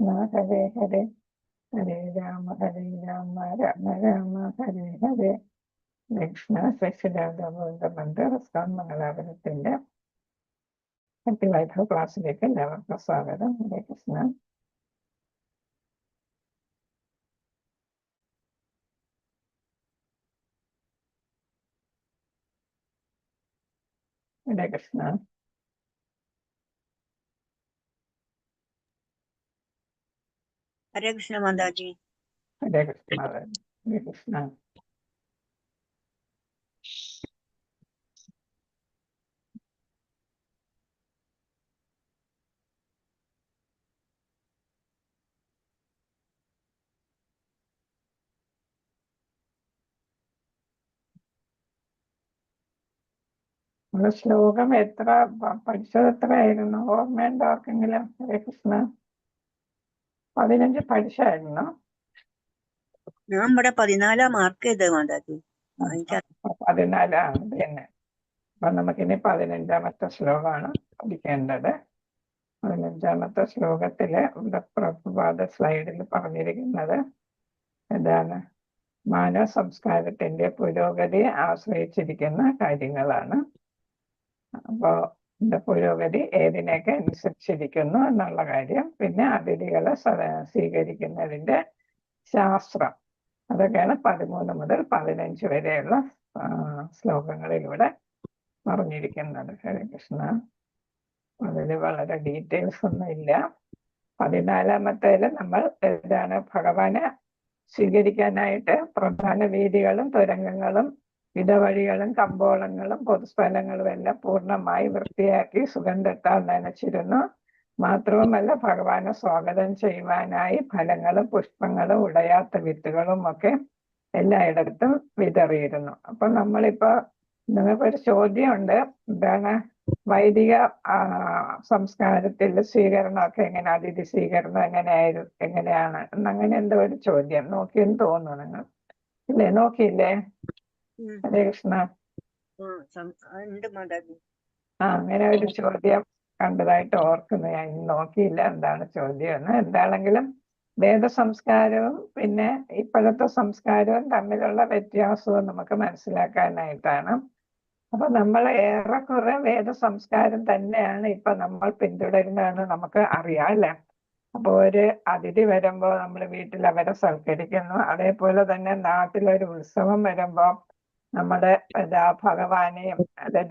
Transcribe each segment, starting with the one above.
ഹരേ ഹരേ ഹരേ രാമ രാമ രാമ ഹരേ ഹരേ. കൃഷ്ണ സച്ചിദാനന്ദ മംഗലാപുരത്തിന്റെ ഭക്തിവൈഭവ ക്ലാസ്സിലേക്ക് എല്ലാവർക്കും സ്വാഗതം. ഹരേ കൃഷ്ണ. ഹരേ കൃഷ്ണ. हरे कृष्ण माताजी। ഹരേ കൃഷ്ണ. ഹരേ കൃഷ്ണ. നമ്മുടെ ശ്ലോകം പഠിച്ചത് എത്രയായിരുന്നു? ഓർമ്മയുണ്ടോ ആർക്കെങ്കിലും? ഹരേ കൃഷ്ണ. 15 പഠിച്ചായിരുന്നു. ഞാൻ ഇവിടെ 14 മാർക്ക് ചെയ്തത് മാതാജി. 14 തന്നെ. അപ്പൊ നമുക്കിനി 15ാമത്തെ ശ്ലോകമാണ് പഠിക്കേണ്ടത്. 15ാമത്തെ ശ്ലോകത്തില് ഇവിടെ പ്രഭുപാദ സ്ലൈഡിൽ പറഞ്ഞിരിക്കുന്നത് എന്താണ്? മാനവ സംസ്കാരത്തിന്റെ പുരോഗതിയെ ആശ്രയിച്ചിരിക്കുന്ന കാര്യങ്ങളാണ്. അപ്പോ പുരോഗതി ഏതിനൊക്കെ അനുസരിച്ചിരിക്കുന്നു എന്നുള്ള കാര്യം, പിന്നെ അതിഥികളെ സ്വീകരിക്കുന്നതിന്റെ ശാസ്ത്രം, അതൊക്കെയാണ് 13 മുതൽ 15 വരെയുള്ള ശ്ലോകങ്ങളിലൂടെ പറഞ്ഞിരിക്കുന്നത്. ഹരേ കൃഷ്ണ. അതിൽ വളരെ ഡീറ്റെയിൽസ് ഒന്നും ഇല്ല. 14ാമത്തേല് നമ്മൾ എന്താണ് ഭഗവാനെ സ്വീകരിക്കാനായിട്ട് പ്രധാന വീഥികളും തുരങ്കങ്ങളും ഇടവഴികളും കമ്പോളങ്ങളും പൊതുസ്ഥലങ്ങളും എല്ലാം പൂർണ്ണമായി വൃത്തിയാക്കി സുഗന്ധത്താൽ നനച്ചിരുന്നു. മാത്രവുമല്ല, ഭഗവാനെ സ്വാഗതം ചെയ്യുവാനായി ഫലങ്ങളും പുഷ്പങ്ങളും ഉടയാത്ത വിത്തുകളും ഒക്കെ എല്ലായിടത്തും വിതറിയിരുന്നു. അപ്പൊ നമ്മളിപ്പോ നിങ്ങൾക്കൊരു ചോദ്യമുണ്ട്, എന്താണ് വൈദിക സംസ്കാരത്തിൽ സ്വീകരണമൊക്കെ എങ്ങനെ, അതിഥി സ്വീകരണം എങ്ങനെയാണ് എന്നങ്ങനെ എന്തോ ഒരു ചോദ്യം നോക്കിയെന്ന് തോന്നുന്നു നിങ്ങൾ ഇല്ലേ? നോക്കിയില്ലേ? ഹരേ കൃഷ്ണ. അങ്ങനെ ഒരു ചോദ്യം കണ്ടതായിട്ട് ഓർക്കുന്നു. ഞാൻ നോക്കിയില്ല എന്താണ് ചോദ്യം എന്ന്. എന്താണെങ്കിലും വേദ സംസ്കാരവും പിന്നെ ഇപ്പോഴത്തെ സംസ്കാരവും തമ്മിലുള്ള വ്യത്യാസവും നമുക്ക് മനസ്സിലാക്കാനായിട്ടാണ്. അപ്പൊ നമ്മൾ ഏറെക്കുറെ വേദ സംസ്കാരം തന്നെയാണ് ഇപ്പൊ നമ്മൾ പിന്തുടരുന്നതെന്ന് നമുക്ക് അറിയാം, അല്ലേ? അപ്പൊ ഒരു അതിഥി വരുമ്പോ നമ്മൾ വീട്ടിൽ അവരെ സൽക്കരിക്കുന്നു. അതേപോലെ തന്നെ നാട്ടിലൊരു ഉത്സവം വരുമ്പോ നമ്മുടെ ഭഗവാനെയും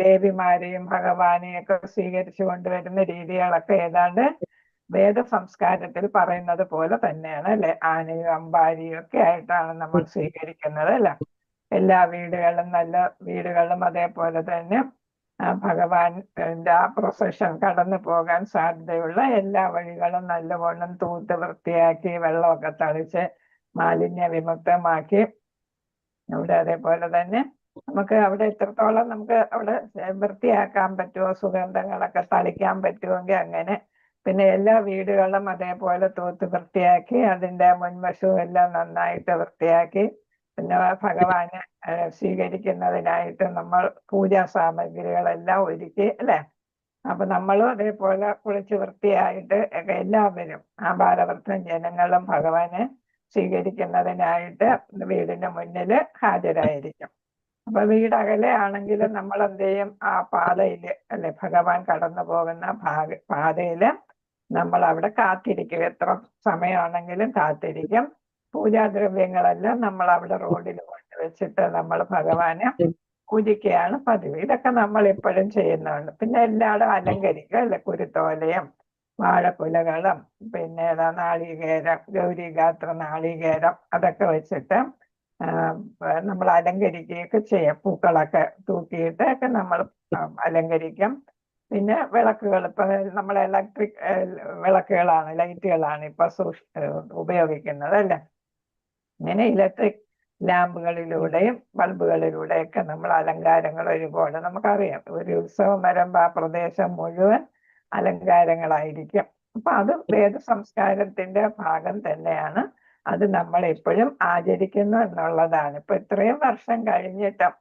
ദേവിമാരെയും ഭഗവാനെയും ഒക്കെ സ്വീകരിച്ചു കൊണ്ടുവരുന്ന രീതികളൊക്കെ ഏതാണ്ട് വേദ സംസ്കാരത്തിൽ പറയുന്നത് പോലെ തന്നെയാണ്, അല്ലെ? ആനയും അമ്പാരിയും ഒക്കെ ആയിട്ടാണ് നമ്മൾ സ്വീകരിക്കുന്നത്, അല്ലെ? എല്ലാ വീടുകളും നല്ല വീടുകളും അതേപോലെ തന്നെ ഭഗവാന്റെ ആ പ്രൊസഷൻ കടന്നു പോകാൻ സാധ്യതയുള്ള എല്ലാ വഴികളും നല്ലവണ്ണം തൂത്ത് വൃത്തിയാക്കി വെള്ളമൊക്കെ തളിച്ച് മാലിന്യ വിമുക്തമാക്കി അവിടെ അതേപോലെ തന്നെ നമുക്ക് അവിടെ എത്രത്തോളം നമുക്ക് അവിടെ വൃത്തിയാക്കാൻ പറ്റുമോ, സുഗന്ധങ്ങളൊക്കെ തളിക്കാൻ പറ്റുമെങ്കിൽ അങ്ങനെ. പിന്നെ എല്ലാ വീടുകളും അതേപോലെ തൂത്ത് വൃത്തിയാക്കി അതിൻ്റെ മുൻവശവും എല്ലാം നന്നായിട്ട് വൃത്തിയാക്കി പിന്നെ ഭഗവാനെ സ്വീകരിക്കുന്നതിനായിട്ട് നമ്മൾ പൂജാ സാമഗ്രികളെല്ലാം ഒരുക്കി, അല്ലേ? അപ്പൊ നമ്മളും അതേപോലെ കുളിച്ച് വൃത്തിയായിട്ട് എല്ലാവരും ആഭാരവൃത്തം ജനങ്ങളും ഭഗവാനെ സ്വീകരിക്കുന്നതിനായിട്ട് വീടിന്റെ മുന്നിൽ ഹാജരായിരിക്കും. അപ്പൊ വീടകലെ ആണെങ്കിലും നമ്മൾ എന്ത് ചെയ്യും? ആ പാതയില്, അല്ലെ, ഭഗവാൻ കടന്നു പോകുന്ന പാതയില് നമ്മൾ അവിടെ കാത്തിരിക്കും. എത്ര സമയമാണെങ്കിലും കാത്തിരിക്കും. പൂജാദ്രവ്യങ്ങളെല്ലാം നമ്മൾ അവിടെ റോഡിൽ കൊണ്ടുവച്ചിട്ട് നമ്മൾ ഭഗവാനെ പൂജിക്കുകയാണ് പതിവ്. ഇതൊക്കെ നമ്മൾ എപ്പോഴും ചെയ്യുന്നതാണ്. പിന്നെ എല്ലായിടും അലങ്കരിക്കുക, അല്ലെ? കുരുത്തോലയും വാഴക്കുലകളും പിന്നെ നാളികേരം, ഗൗരിഗാത്ര നാളികേരം അതൊക്കെ വെച്ചിട്ട് നമ്മൾ അലങ്കരിക്കുകയൊക്കെ ചെയ്യാം. പൂക്കളൊക്കെ തൂക്കിയിട്ട് ഒക്കെ നമ്മൾ അലങ്കരിക്കും. പിന്നെ വിളക്കുകൾ, ഇപ്പൊ നമ്മൾ ഇലക്ട്രിക് വിളക്കുകളാണ്, ലൈറ്റുകളാണ് ഇപ്പൊ ഉപയോഗിക്കുന്നത്, അല്ലേ? ഇങ്ങനെ ഇലക്ട്രിക് ലാമ്പുകളിലൂടെയും ബൾബുകളിലൂടെയൊക്കെ നമ്മൾ അലങ്കാരങ്ങൾ ഒരുപോലെ നമുക്കറിയാം. ഒരു ഉത്സവം വരുമ്പോൾ ആ പ്രദേശം മുഴുവൻ അലങ്കാരങ്ങളായിരിക്കും. അപ്പൊ അത് വേദ സംസ്കാരത്തിന്റെ ഭാഗം തന്നെയാണ്. അത് നമ്മൾ എപ്പോഴും ആചരിക്കുന്നു എന്നുള്ളതാണ്. ഇപ്പൊ ഇത്രയും വർഷം കഴിഞ്ഞിട്ടും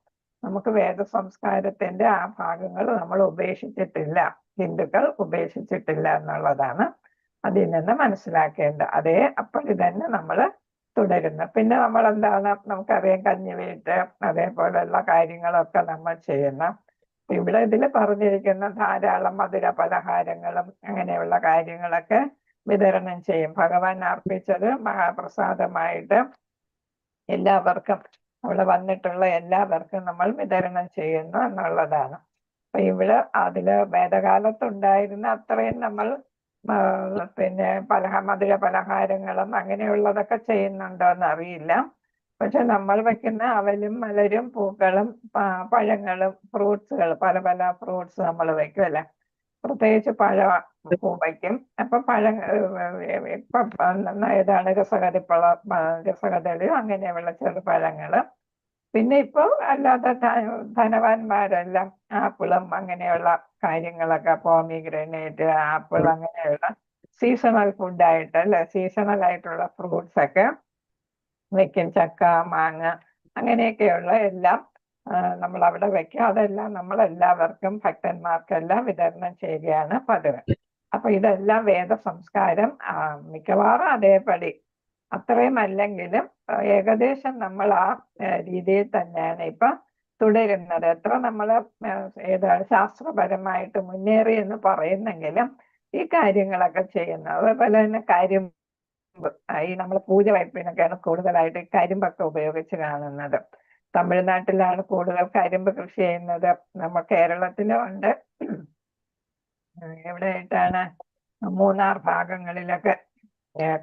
നമുക്ക് വേദ സംസ്കാരത്തിന്റെ ആ ഭാഗങ്ങൾ നമ്മൾ ഉപേക്ഷിച്ചിട്ടില്ല, ഹിന്ദുക്കൾ ഉപേക്ഷിച്ചിട്ടില്ല എന്നുള്ളതാണ്. അതിൽ നിന്ന് മനസ്സിലാക്കേണ്ട അതേ അപ്പടി തന്നെ നമ്മൾ തുടരുന്നു. പിന്നെ നമ്മൾ എന്താണ്, നമുക്കറിയാം കഞ്ഞി വീട്ട് അതേപോലെയുള്ള കാര്യങ്ങളൊക്കെ നമ്മൾ ചെയ്യുന്ന. ഇവിടെ ഇതിൽ പറഞ്ഞിരിക്കുന്ന ധാരാളം മധുര പലഹാരങ്ങളും അങ്ങനെയുള്ള കാര്യങ്ങളൊക്കെ വിതരണം ചെയ്യും. ഭഗവാൻ അർപ്പിച്ചത് മഹാപ്രസാദമായിട്ട് എല്ലാവർക്കും, അവിടെ വന്നിട്ടുള്ള എല്ലാവർക്കും നമ്മൾ വിതരണം ചെയ്യുന്നു എന്നുള്ളതാണ്. അപ്പൊ ഇവിടെ അതില് വേദകാലത്തുണ്ടായിരുന്ന അത്രയും നമ്മൾ പിന്നെ മധുര പലഹാരങ്ങളും അങ്ങനെയുള്ളതൊക്കെ ചെയ്യുന്നുണ്ടോ എന്ന് അറിയില്ല. പക്ഷെ നമ്മൾ വെക്കുന്ന അവലും മലരും പൂക്കളും പഴങ്ങളും ഫ്രൂട്ട്സുകൾ പല പല ഫ്രൂട്ട്സ് നമ്മൾ വെക്കും അല്ലെ. പ്രത്യേകിച്ച് പൂ വയ്ക്കും. അപ്പൊ ഇപ്പൊ ഏതാണ് രസകദളിയോ അങ്ങനെയുള്ള ചെറുപഴങ്ങള്. പിന്നെ ഇപ്പൊ അല്ലാതെ ധനവാന്മാരെല്ലാം ആപ്പിളും അങ്ങനെയുള്ള കാര്യങ്ങളൊക്കെ, പോമിഗ്രാനേറ്റ്, ആപ്പിൾ അങ്ങനെയുള്ള സീസണൽ ഫുഡായിട്ട് അല്ലെ, സീസണൽ ആയിട്ടുള്ള ഫ്രൂട്ട്സ് ഒക്കെ വെക്കും. ചക്ക, മാങ്ങ അങ്ങനെയൊക്കെയുള്ള എല്ലാം നമ്മൾ അവിടെ വെക്കും. അതെല്ലാം നമ്മൾ എല്ലാവർക്കും ഭക്തന്മാർക്കെല്ലാം വിതരണം ചെയ്യുകയാണ് പതിവ്. അപ്പൊ ഇതെല്ലാം വേദ സംസ്കാരം മിക്കവാറും അതേപടി, അത്രയും അല്ലെങ്കിലും ഏകദേശം നമ്മൾ ആ രീതിയിൽ തന്നെയാണ് ഇപ്പൊ തുടരുന്നത്. എത്ര നമ്മൾ ഏതാണ് ശാസ്ത്രപരമായിട്ട് മുന്നേറി എന്ന് പറയുന്നെങ്കിലും ഈ കാര്യങ്ങളൊക്കെ ചെയ്യുന്നത്. അതുപോലെ തന്നെ ഈ നമ്മൾ പൂജ വയ്പ്പിനൊക്കെയാണ് കൂടുതലായിട്ട് കരിമ്പൊക്കെ ഉപയോഗിച്ച് കാണുന്നത്. തമിഴ്നാട്ടിലാണ് കൂടുതൽ കരിമ്പ് കൃഷി ചെയ്യുന്നത്. നമ്മൾ കേരളത്തിലും ഉണ്ട്. എവിടെയായിട്ടാണ് മൂന്നാർ ഭാഗങ്ങളിലൊക്കെ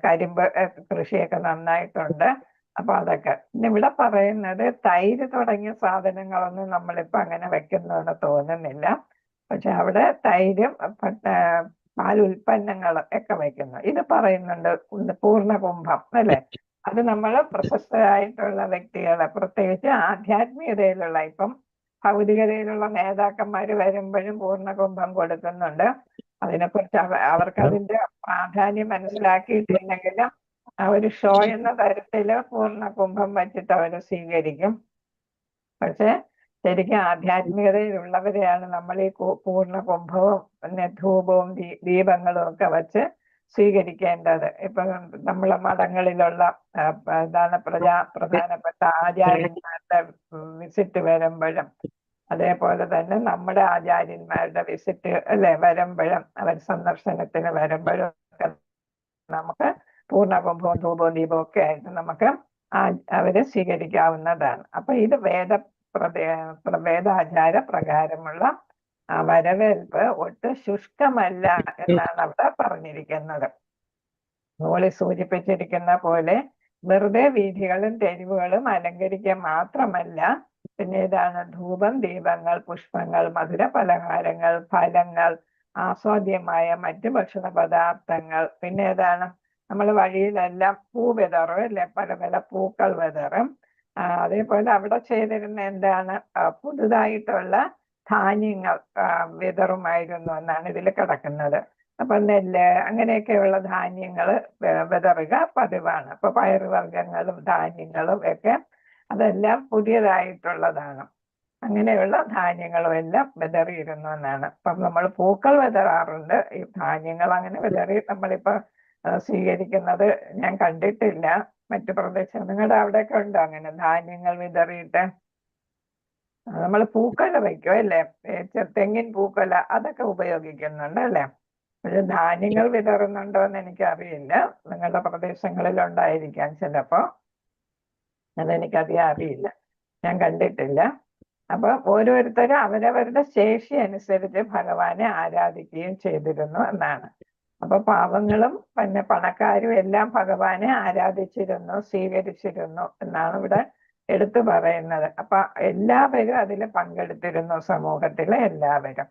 കരിമ്പ് കൃഷിയൊക്കെ നന്നായിട്ടുണ്ട്. അപ്പൊ അതൊക്കെ. പിന്നെ ഇവിടെ പറയുന്നത് തൈര് തുടങ്ങിയ സാധനങ്ങളൊന്നും നമ്മളിപ്പോ അങ്ങനെ വെക്കുന്നതെന്ന് തോന്നുന്നില്ല. പക്ഷെ അവിടെ തൈരും പാൽ ഉൽപ്പന്നങ്ങൾ ഒക്കെ വയ്ക്കുന്നു. ഇത് പറയുന്നുണ്ട് പൂർണ്ണകുംഭം അല്ലെ. അത് നമ്മൾ പ്രശസ്തരായിട്ടുള്ള വ്യക്തികളെ, പ്രത്യേകിച്ച് ആധ്യാത്മികതയിലുള്ള, ഇപ്പം ഭൗതികതയിലുള്ള നേതാക്കന്മാര് വരുമ്പോഴും പൂർണ്ണകുംഭം കൊടുക്കുന്നുണ്ട്. അതിനെക്കുറിച്ച് അവർക്ക് അതിന്റെ പ്രാധാന്യം മനസ്സിലാക്കിയിട്ടില്ലെങ്കിലും ഒരു ഷോ എന്ന തരത്തില് പൂർണ്ണകുംഭം വെച്ചിട്ട് അവര് സ്വീകരിക്കും. പക്ഷെ ശരിക്കും ആധ്യാത്മികതയിലുള്ളവരെയാണ് നമ്മൾ ഈ പൂർണ്ണകുംഭവും പിന്നെ ധൂപവും ദീപങ്ങളും ഒക്കെ വെച്ച് സ്വീകരിക്കേണ്ടത്. ഇപ്പൊ നമ്മളെ മഠങ്ങളിലുള്ള പ്രധാനപ്പെട്ട ആചാര്യന്മാരുടെ വിസിറ്റ് വരുമ്പോഴും, അതേപോലെ തന്നെ നമ്മുടെ ആചാര്യന്മാരുടെ വിസിറ്റ് അല്ലെ വരുമ്പോഴും, അവർ സന്ദർശനത്തിന് വരുമ്പോഴും ഒക്കെ നമുക്ക് പൂർണ്ണകുംഭവും ധൂപവും ദീപവും ഒക്കെ ആയിട്ട് നമുക്ക് അവരെ സ്വീകരിക്കാവുന്നതാണ്. അപ്പൊ ഇത് വേദാചാര പ്രകാരമുള്ള വരവേൽപ്പ് ഒട്ടും ശുഷ്കമല്ല എന്നാണ് അവിടെ പറഞ്ഞിരിക്കുന്നത്. മുകളിൽ സൂചിപ്പിച്ചിരിക്കുന്ന പോലെ വെറുതെ വീഥികളും തെരുവുകളും അലങ്കരിക്കുക മാത്രമല്ല, പിന്നെ ഇതാണ് ധൂപം, ദീപങ്ങൾ, പുഷ്പങ്ങൾ, മധുര പലഹാരങ്ങൾ, ഫലങ്ങൾ, ആസ്വാദ്യമായ മറ്റു ഭക്ഷണ പദാർത്ഥങ്ങൾ, പിന്നെ ഏതാണ് നമ്മൾ വഴിയിലെല്ലാം പൂ വിതറും അല്ലെ, പല പല പൂക്കൾ വിതറും. അതേപോലെ അവിടെ ചെയ്തിരുന്ന എന്താണ്, പുതുതായിട്ടുള്ള ധാന്യങ്ങൾ വിതറുമായിരുന്നു എന്നാണ് ഇതിൽ കിടക്കുന്നത്. അപ്പൊ നെല്ല് അങ്ങനെയൊക്കെയുള്ള ധാന്യങ്ങൾ വിതറുക പതിവാണ്. അപ്പൊ പയറുവർഗ്ഗങ്ങളും ധാന്യങ്ങളും ഒക്കെ അതെല്ലാം പുതിയതായിട്ടുള്ളതാണ്. അങ്ങനെയുള്ള ധാന്യങ്ങളും എല്ലാം വിതറിയിരുന്നു എന്നാണ്. അപ്പം നമ്മൾ പൂക്കൾ വിതറാറുണ്ട്. ഈ ധാന്യങ്ങൾ അങ്ങനെ വിതറി നമ്മളിപ്പോ സ്വീകരിക്കുന്നത് ഞാൻ കണ്ടിട്ടില്ല. മറ്റു പ്രദേശം നിങ്ങളുടെ അവിടെയൊക്കെ ഉണ്ടോ അങ്ങനെ ധാന്യങ്ങൾ വിതറിയിട്ട്? നമ്മൾ പൂക്കല വയ്ക്കും അല്ലേ, തെങ്ങിൻ പൂക്കല അതൊക്കെ ഉപയോഗിക്കുന്നുണ്ട് അല്ലേ. പക്ഷെ ധാന്യങ്ങൾ വിതറുന്നുണ്ടോ എന്ന് എനിക്കറിയില്ല. നിങ്ങളുടെ പ്രദേശങ്ങളിൽ ഉണ്ടായിരിക്കാം ചിലപ്പോ, അതെനിക്കധികം അറിയില്ല, ഞാൻ കണ്ടിട്ടില്ല. അപ്പൊ ഓരോരുത്തരും അവരവരുടെ ശേഷി അനുസരിച്ച് ഭഗവാനെ ആരാധിക്കുകയും ചെയ്തിരുന്നു എന്നാണ്. അപ്പൊ പാവങ്ങളും പിന്നെ പണക്കാരും എല്ലാം ഭഗവാനെ ആരാധിച്ചിരുന്നു, സ്വീകരിച്ചിരുന്നു എന്നാണ് ഇവിടെ എടുത്തു പറയുന്നത്. അപ്പൊ എല്ലാവരും അതിൽ പങ്കെടുത്തിരുന്നു, സമൂഹത്തിലെ എല്ലാവരും.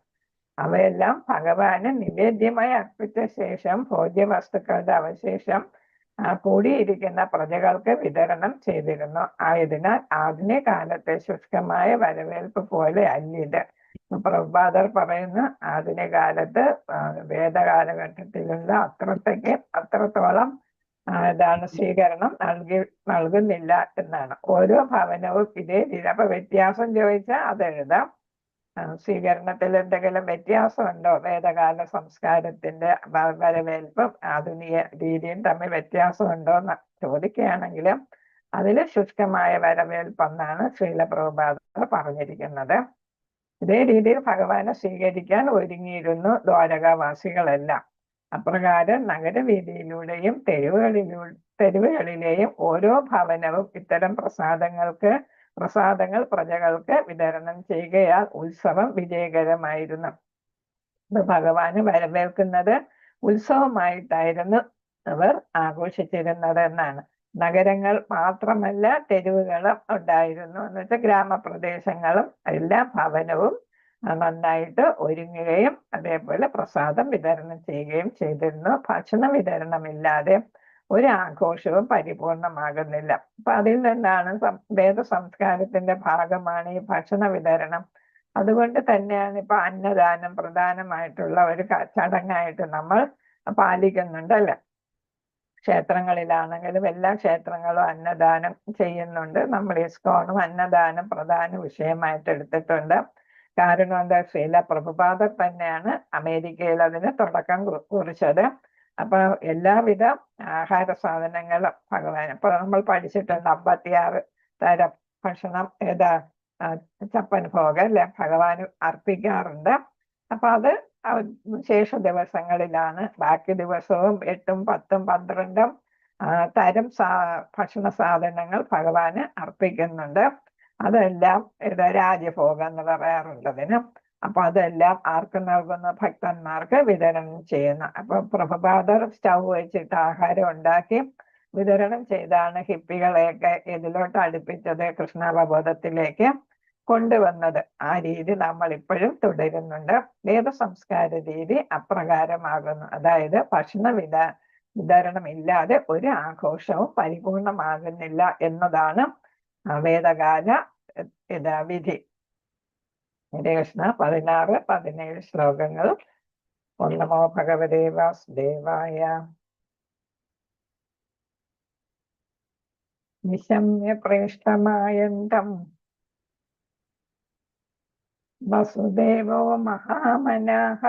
അവയെല്ലാം ഭഗവാന് നിവേദ്യമായി അർപ്പിച്ച ശേഷം ഭോജ്യവസ്തുക്കളുടെ അവശേഷം കൂടിയിരിക്കുന്ന പ്രജകൾക്ക് വിതരണം ചെയ്തിരുന്നു. ആയതിനാൽ ആധുനിക കാലത്തെ ശുഷ്കമായ വരവേൽപ്പ് പോലെ അല്ലിത്. പ്രഭുപാദർ പറയുന്ന ആധുനിക കാലത്ത് വേദകാലഘട്ടത്തിലുള്ള അത്രത്തോളം ഇതാണ് സ്വീകരണം നൽകുന്നില്ല എന്നാണ്. ഓരോ ഭവനവും ഇതേ രീതി. അപ്പൊ വ്യത്യാസം ചോദിച്ചാൽ അതെഴുതാം. സ്വീകരണത്തിൽ എന്തെങ്കിലും വ്യത്യാസമുണ്ടോ? വേദകാല സംസ്കാരത്തിന്റെ വരവേൽപ്പും ആധുനിക രീതിയും തമ്മിൽ വ്യത്യാസമുണ്ടോ എന്ന് ചോദിക്കുകയാണെങ്കിൽ അതിൽ ശുഷ്കമായ വരവേൽപ്പെന്നാണ് ശ്രീല പ്രഭുപാദർ പറഞ്ഞിരിക്കുന്നത്. ഇതേ രീതിയിൽ ഭഗവാനെ സ്വീകരിക്കാൻ ഒരുങ്ങിയിരുന്നു ദ്വാരകാവാസികളെല്ലാം. അപ്രകാരം നഗരവീതിയിലൂടെയും തെരുവുകളിലെയും ഓരോ ഭവനവും ഇത്തരം പ്രസാദങ്ങൾ പ്രജകൾക്ക് വിതരണം ചെയ്യുകയാൽ ഉത്സവം വിജയകരമായിരുന്നു. ഭഗവാന് വരവേൽക്കുന്നത് ഉത്സവമായിട്ടായിരുന്നു അവർ ആഘോഷിച്ചിരുന്നത് എന്നാണ്. നഗരങ്ങൾ മാത്രമല്ല തെരുവുകളും ഉണ്ടായിരുന്നു. എന്ന് വെച്ചാൽ ഗ്രാമപ്രദേശങ്ങളും എല്ലാ ഭവനവും നന്നായിട്ട് ഒരുങ്ങുകയും അതേപോലെ പ്രസാദം വിതരണം ചെയ്യുകയും ചെയ്തിരുന്നു. ഭക്ഷണ വിതരണമില്ലാതെ ഒരു ആഘോഷവും പരിപൂർണമാകുന്നില്ല. അപ്പൊ അതിൽ നിന്നാണ് വേദ സംസ്കാരത്തിന്റെ ഭാഗമാണ് ഈ ഭക്ഷണ വിതരണം. അതുകൊണ്ട് തന്നെയാണ് ഇപ്പൊ അന്നദാനം പ്രധാനമായിട്ടുള്ള ഒരു ചടങ്ങായിട്ട് നമ്മൾ പാലിക്കുന്നുണ്ടല്ലേ. ക്ഷേത്രങ്ങളിലാണെങ്കിലും എല്ലാ ക്ഷേത്രങ്ങളും അന്നദാനം ചെയ്യുന്നുണ്ട്. നമ്മൾ ഇസ്കോണും അന്നദാനം പ്രധാന വിഷയമായിട്ട് എടുത്തിട്ടുണ്ട്. കാരണം എന്താ, ശ്രീല പ്രഭുപാദർ തന്നെയാണ് അമേരിക്കയിൽ അതിന് തുടക്കം കുറിച്ചത്. അപ്പൊ എല്ലാവിധ ആഹാര സാധനങ്ങളും ഭഗവാൻ, ഇപ്പൊ നമ്മൾ പഠിച്ചിട്ടുണ്ട് 56 തരം ഭക്ഷണം ചപ്പൻ ഭോഗം അല്ലെ ഭഗവാന് അർപ്പിക്കാറുണ്ട്. അപ്പൊ അത് ശേഷ ദിവസങ്ങളിലാണ്. ബാക്കി ദിവസവും 8, 10, 12 തരം ഭക്ഷണ സാധനങ്ങൾ ഭഗവാന് അർപ്പിക്കുന്നുണ്ട്. അതെല്ലാം രാജഭോഗം എന്ന് പറയാറുള്ളതിന്. അപ്പൊ അതെല്ലാം ആർക്ക് നൽകുന്ന? ഭക്തന്മാർക്ക് വിതരണം ചെയ്യുന്ന. അപ്പൊ പ്രഭുപാദർ സ്റ്റൗ വെച്ചിട്ട് ആഹാരം ഉണ്ടാക്കി വിതരണം ചെയ്താണ് ഹിപ്പികളെയൊക്കെ ഇതിലോട്ട് അടുപ്പിച്ചത്, കൃഷ്ണാവബോധത്തിലേക്ക് കൊണ്ടുവന്നത്. ആ രീതി നമ്മൾ ഇപ്പോഴും തുടരുന്നുണ്ട്. വേദ സംസ്കാര രീതി അപ്രകാരമാകുന്നു. അതായത് ഭക്ഷണ വിതരണം ഇല്ലാതെ ഒരു ആഘോഷവും പരിപൂർണമാകുന്നില്ല എന്നതാണ് വേദകാല വിധി. കൃഷ്ണ 16, 17 ശ്ലോകങ്ങൾ. ഓം നമോ ഭഗവതേ വാസുദേവായ. നിശമ്യ പ്രേഷ്ടമായന്തം വസുദേവോ മഹാമനാഃ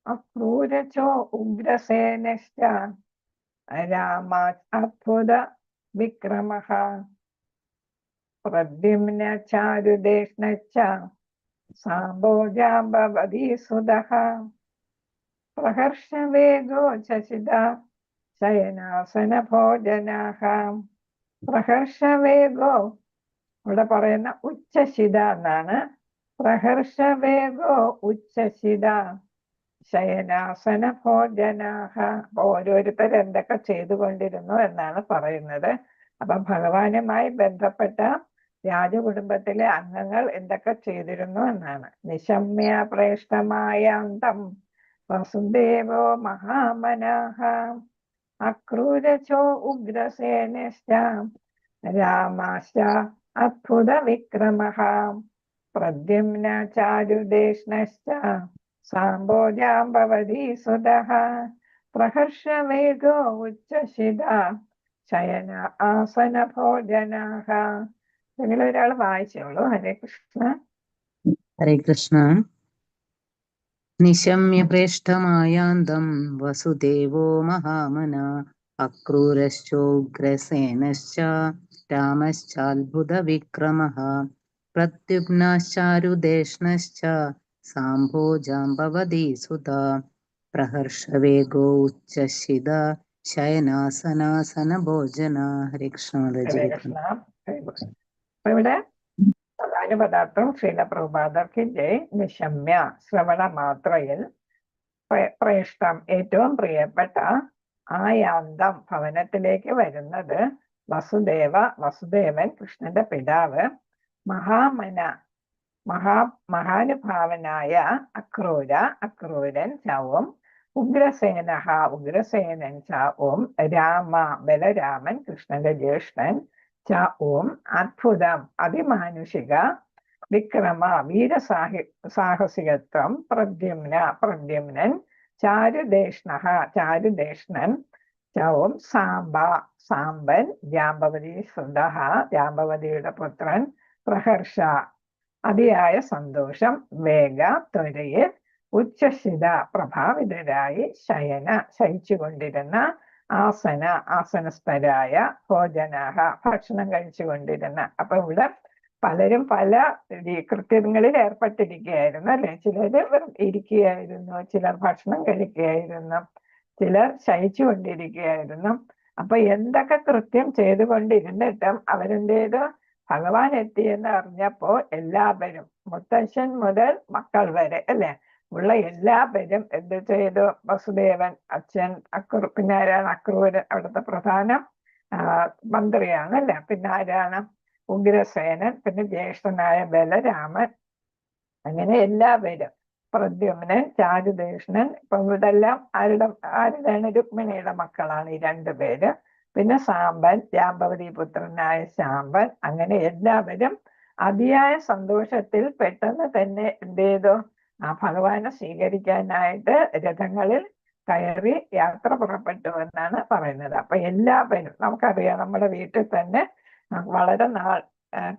അക്രൂരചോ ഉഗ്രസേനശ്ച രാമാത് അദ്ഭുത വിക്രമഃ പ്രദ്യുമ്ന ചാരുദേഷ്ണശ്ച സാംബോജാംബവതീസുതഃ പ്രഹർഷവേഗോ ചശിത ശയനാസന ഭോജനാഃ. പ്രഹർഷവേഗോ ഇവിടെ പറയുന്ന ഉച്ചശിത എന്നാണ്. പ്രഹർഷവേഗോ ഉച്ചശിത ശയനാസന ഭോജനാഃ. അപ്പൊ ഓരോരുത്തർ എന്തൊക്കെ ചെയ്തുകൊണ്ടിരുന്നു എന്നാണ് പറയുന്നത്. അപ്പൊ ഭഗവാനുമായി ബന്ധപ്പെട്ട രാജകുടുംബത്തിലെ അംഗങ്ങൾ എന്തൊക്കെ ചെയ്തിരുന്നു എന്നാണ്. നിശമ്യ പ്രേഷ്ടമായ അന്തം വസുദേവോ മഹാമനാഃ അക്രൂരചോ ഉഗ്രസേനശ്ച രാമാശ്ച അദ്ഭുത വിക്രമഃ പ്രദ്യുമ്ന ചാരുദേഷ്ണശ്ച സാംബോജാംബവതീസുതഃ പ്രഹർഷവേഗോ ഉച്ചശിത ശയന ആസന ഭോജനാഃ. എങ്കിലും ഒരാൾ വായിച്ചോളൂ. ഹരേ കൃഷ്ണ. ഹരേ കൃഷ്ണ. നിശമ്യ പ്രേഷ്ടമായാന്തം വസുദേവോ മഹാമന അക്രൂരശ്ചോഗ്രസേനശ്ച രാമശ്ചാത്ഭുത വിക്രമഃ പ്രദ്യുമ്നശ്ചാരുദേഷ്ണശ്ച സാംഭോജാംബവതീസുത പ്രഹർഷവേഗോ ഉച്ചശിത ശയനാസനാസന ഭോജന. ഹരേ കൃഷ്ണ. അപ്പൊ ഇവിടെ പ്രധാന പദാർത്ഥം ശ്രീല പ്രഭുപാദർക്ക് ജയ്. നിശമ്യ ശ്രവണ മാത്രയിൽ പ്രേഷ്ടം ഏറ്റവും പ്രിയപ്പെട്ട ആയാന്തം ഭവനത്തിലേക്ക് വരുന്നത് വസുദേവൻ കൃഷ്ണന്റെ പിതാവ് മഹാനുഭാവനായ അക്രൂരൻ ചവും ഉഗ്രസേനൻ ചവും ബലരാമൻ കൃഷ്ണന്റെ ജ്യേഷ്ഠൻ ചവും അദ്ഭുതം അതിമാനുഷിക വിക്രമ സാഹസികത്വം പ്രദ്യുമ്നൻ ചാരുദേഷ്ണൻ ചവും സാമ്പൻ ജാംബവതി സുതഃ ജാംബവതിയുടെ പുത്രൻ പ്രഹർഷ അതിയായ സന്തോഷം, വേഗ ത്വരയിൽ, ഉച്ഛ്വസിത പ്രഭാവിതരായി, ശയന ശയിച്ചുകൊണ്ടിരുന്ന, ആസന ആസനസ്ഥരായ, ഭോജനാഹ ഭക്ഷണം കഴിച്ചുകൊണ്ടിരുന്ന. അപ്പൊ ഇവിടെ പലരും പല കൃത്യങ്ങളിൽ ഏർപ്പെട്ടിരിക്കുകയായിരുന്നു അല്ലെ. ചിലർ ഇരിക്കുകയായിരുന്നു, ചിലർ ഭക്ഷണം കഴിക്കുകയായിരുന്നു, ചിലർ ശയിച്ചുകൊണ്ടിരിക്കുകയായിരുന്നു. അപ്പൊ എന്തൊക്കെ കൃത്യം ചെയ്തുകൊണ്ടിരുന്നിട്ടും അവരെന്തേത് ഭഗവാൻ എത്തിയെന്ന് അറിഞ്ഞപ്പോ എല്ലാവരും, മുത്തശ്ശൻ മുതൽ മക്കൾ വരെ അല്ലെ, ഉള്ള എല്ലാവരും എന്ത് ചെയ്തു? വസുദേവൻ, അച്ഛൻ, പിന്നെ ആരാണ്? അക്രൂരൻ അവിടുത്തെ പ്രധാന മന്ത്രിയാണ് അല്ലെ. പിന്നെ ആരാണ്? ഉഗ്രസേനൻ, പിന്നെ ജ്യേഷ്ഠനായ ബലരാമൻ, അങ്ങനെ എല്ലാവരും, പ്രദ്യുമ്നൻ, ചാരുദേഷ്ണൻ, ഇപ്പൊ ഇതെല്ലാം ആരുടെയാണ്? രുക്മിണിയുടെ മക്കളാണ് ഈ രണ്ടുപേര്. പിന്നെ സാമ്പൻ, ജാമ്പവതി പുത്രനായ ശാമ്പൻ, അങ്ങനെ എല്ലാവരും അതിയായ സന്തോഷത്തിൽ പെട്ടെന്ന് തന്നെ എന്ത് ചെയ്തു? ആ ഭഗവാനെ സ്വീകരിക്കാനായിട്ട് രഥങ്ങളിൽ കയറി യാത്ര പുറപ്പെട്ടു എന്നാണ് പറയുന്നത്. അപ്പൊ എല്ലാവരും, നമുക്കറിയാം നമ്മുടെ വീട്ടിൽ തന്നെ വളരെ നാൾ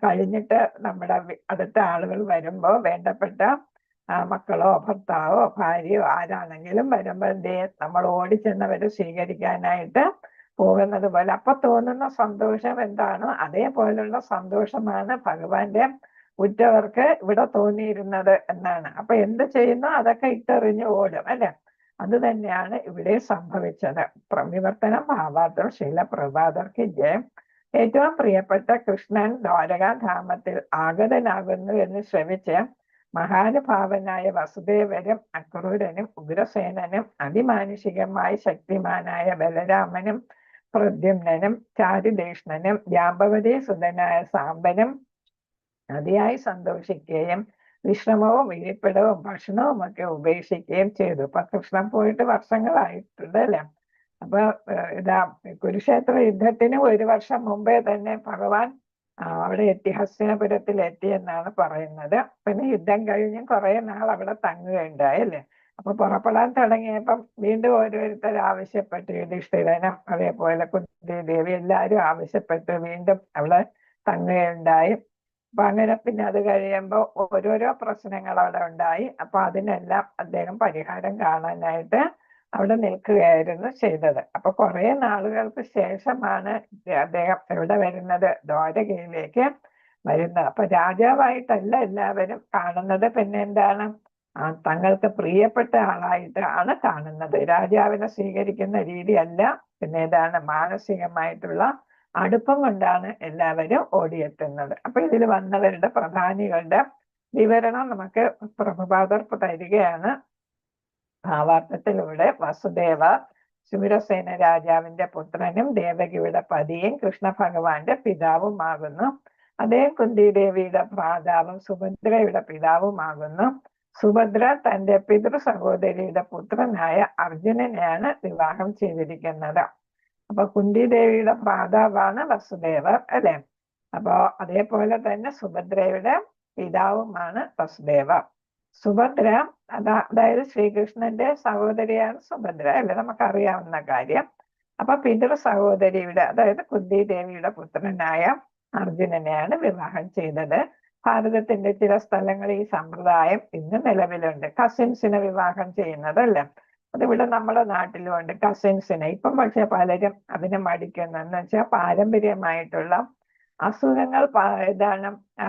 കഴിഞ്ഞിട്ട് നമ്മുടെ അടുത്ത ആളുകൾ വരുമ്പോ വേണ്ടപ്പെട്ട മക്കളോ ഭർത്താവോ ഭാര്യയോ ആരാണെങ്കിലും വരുമ്പോ നമ്മൾ ഓടിച്ചെന്നവരെ സ്വീകരിക്കാനായിട്ട് പോകുന്നത് പോലെ അപ്പൊ തോന്നുന്ന സന്തോഷം എന്താണോ അതേപോലുള്ള സന്തോഷമാണ് ഭഗവാന്റെ ഉറ്റവർക്ക് ഇവിടെ തോന്നിയിരുന്നത് എന്നാണ്. അപ്പൊ എന്ത് ചെയ്യുന്നു? അതൊക്കെ ഇട്ടെറിഞ്ഞ് ഓടും അല്ലെ. അത് തന്നെയാണ് ഇവിടെ സംഭവിച്ചത്. വിവർത്തനം ഭാവാർത്ഥം ശീല പ്രഭാതർക്ക് ജയം. ഏറ്റവും പ്രിയപ്പെട്ട കൃഷ്ണൻ ദ്വാരകാധാമത്തിൽ ആഗതനാകുന്നു എന്ന് ശ്രമിച്ച് മഹാനുഭാവനായ വസുദേവരും അക്രൂരനും ഉഗ്രസേനനും അതിമാനുഷികമായി ശക്തിമാനായ ബലരാമനും പ്രദ്യുമ്നനും ചാരുദേഷ്ണനും ജാമ്പവതി സുതനായ സാമ്പനും അതിയായി സന്തോഷിക്കുകയും വിശ്രമവും ഇരിപ്പിടവും ഭക്ഷണവും ഒക്കെ ഉപേക്ഷിക്കുകയും ചെയ്തു. ഇപ്പൊ കൃഷ്ണൻ പോയിട്ട് വർഷങ്ങളായിട്ടുണ്ട് അല്ലെ. അപ്പൊ ഇതാ കുരുക്ഷേത്ര യുദ്ധത്തിന് 1 വർഷം മുമ്പേ തന്നെ ഭഗവാൻ അവിടെ എത്തി, ഹസ്തിനപുരത്തിൽ എത്തിയെന്നാണ് പറയുന്നത്. പിന്നെ യുദ്ധം കഴിഞ്ഞ് കുറെ നാൾ അവിടെ തങ്ങുകയുണ്ടായി അല്ലേ. അപ്പൊ പുറപ്പെടാൻ തുടങ്ങിയപ്പം വീണ്ടും ഓരോരുത്തർ ആവശ്യപ്പെട്ടു, യുധിഷ്ഠിരനും അതേപോലെ കുന്തിദേവി എല്ലാവരും ആവശ്യപ്പെട്ടു വീണ്ടും അവിടെ തങ്ങുകയുണ്ടായി. അപ്പൊ അങ്ങനെ പിന്നെ അത് കഴിയുമ്പോ ഓരോരോ പ്രശ്നങ്ങൾ അവിടെ ഉണ്ടായി. അപ്പൊ അതിനെല്ലാം അദ്ദേഹം പരിഹാരം കാണാനായിട്ട് അവിടെ നിൽക്കുകയായിരുന്നു ചെയ്തത്. അപ്പൊ കുറെ നാളുകൾക്ക് ശേഷമാണ് അദ്ദേഹം എവിടെ വരുന്നത്? ദ്വാരകയിലേക്ക് വരുന്നത്. അപ്പൊ രാജാവായിട്ടല്ല എല്ലാവരും കാണുന്നത്, പിന്നെ എന്താണ്? തങ്ങൾക്ക് പ്രിയപ്പെട്ട ആളായിട്ടാണ് കാണുന്നത്. രാജാവിനെ സ്വീകരിക്കുന്ന രീതിയല്ല, പിന്നെ ഏതാണ്? മാനസികമായിട്ടുള്ള അടുപ്പം കൊണ്ടാണ് എല്ലാവരും ഓടിയെത്തുന്നത്. അപ്പൊ ഇതിൽ വന്നവരുടെ പ്രധാനികളുടെ വിവരണം നമുക്ക് പ്രഭുപാദർ തരികയാണ്. ഭാവാർത്ഥത്തിലൂടെ വസുദേവ ശൂരസേന രാജാവിന്റെ പുത്രനും ദേവകിയുടെ പതിയും കൃഷ്ണ ഭഗവാന്റെ പിതാവുമാകുന്നു. അദ്ദേഹം കുന്തിദേവിയുടെ ഭ്രാതാവും സുഭദ്രയുടെ പിതാവുമാകുന്നു. സുഭദ്ര തന്റെ പിതൃ സഹോദരിയുടെ പുത്രനായ അർജുനനെയാണ് വിവാഹം ചെയ്തിരിക്കുന്നത്. അപ്പൊ കുന്തിദേവിയുടെ ഭ്രാതാവാണ് വസുദേവർ അല്ലെ. അപ്പോ അതേപോലെ തന്നെ സുഭദ്രയുടെ പിതാവുമാണ് വസുദേവർ. സുഭദ്ര അതായത് ശ്രീകൃഷ്ണന്റെ സഹോദരിയാണ് സുഭദ്ര അല്ലെ, നമുക്കറിയാവുന്ന കാര്യം. അപ്പൊ പിതൃ സഹോദരിയുടെ അതായത് കുന്തിദേവിയുടെ പുത്രനായ അർജുനനെയാണ് വിവാഹം ചെയ്തത്. ഭാരതത്തിന്റെ ചില സ്ഥലങ്ങളിൽ ഈ സമ്പ്രദായം ഇന്ന് നിലവിലുണ്ട്, കസിൻസിനെ വിവാഹം ചെയ്യുന്നത് അല്ലേ. അതിവിടെ നമ്മുടെ നാട്ടിലും ഉണ്ട് കസിൻസിനെ. ഇപ്പം പക്ഷെ പലരും അതിനെ മടിക്കുന്നെന്ന് വെച്ചാൽ പാരമ്പര്യമായിട്ടുള്ള അസുഖങ്ങൾ ഇതാണ്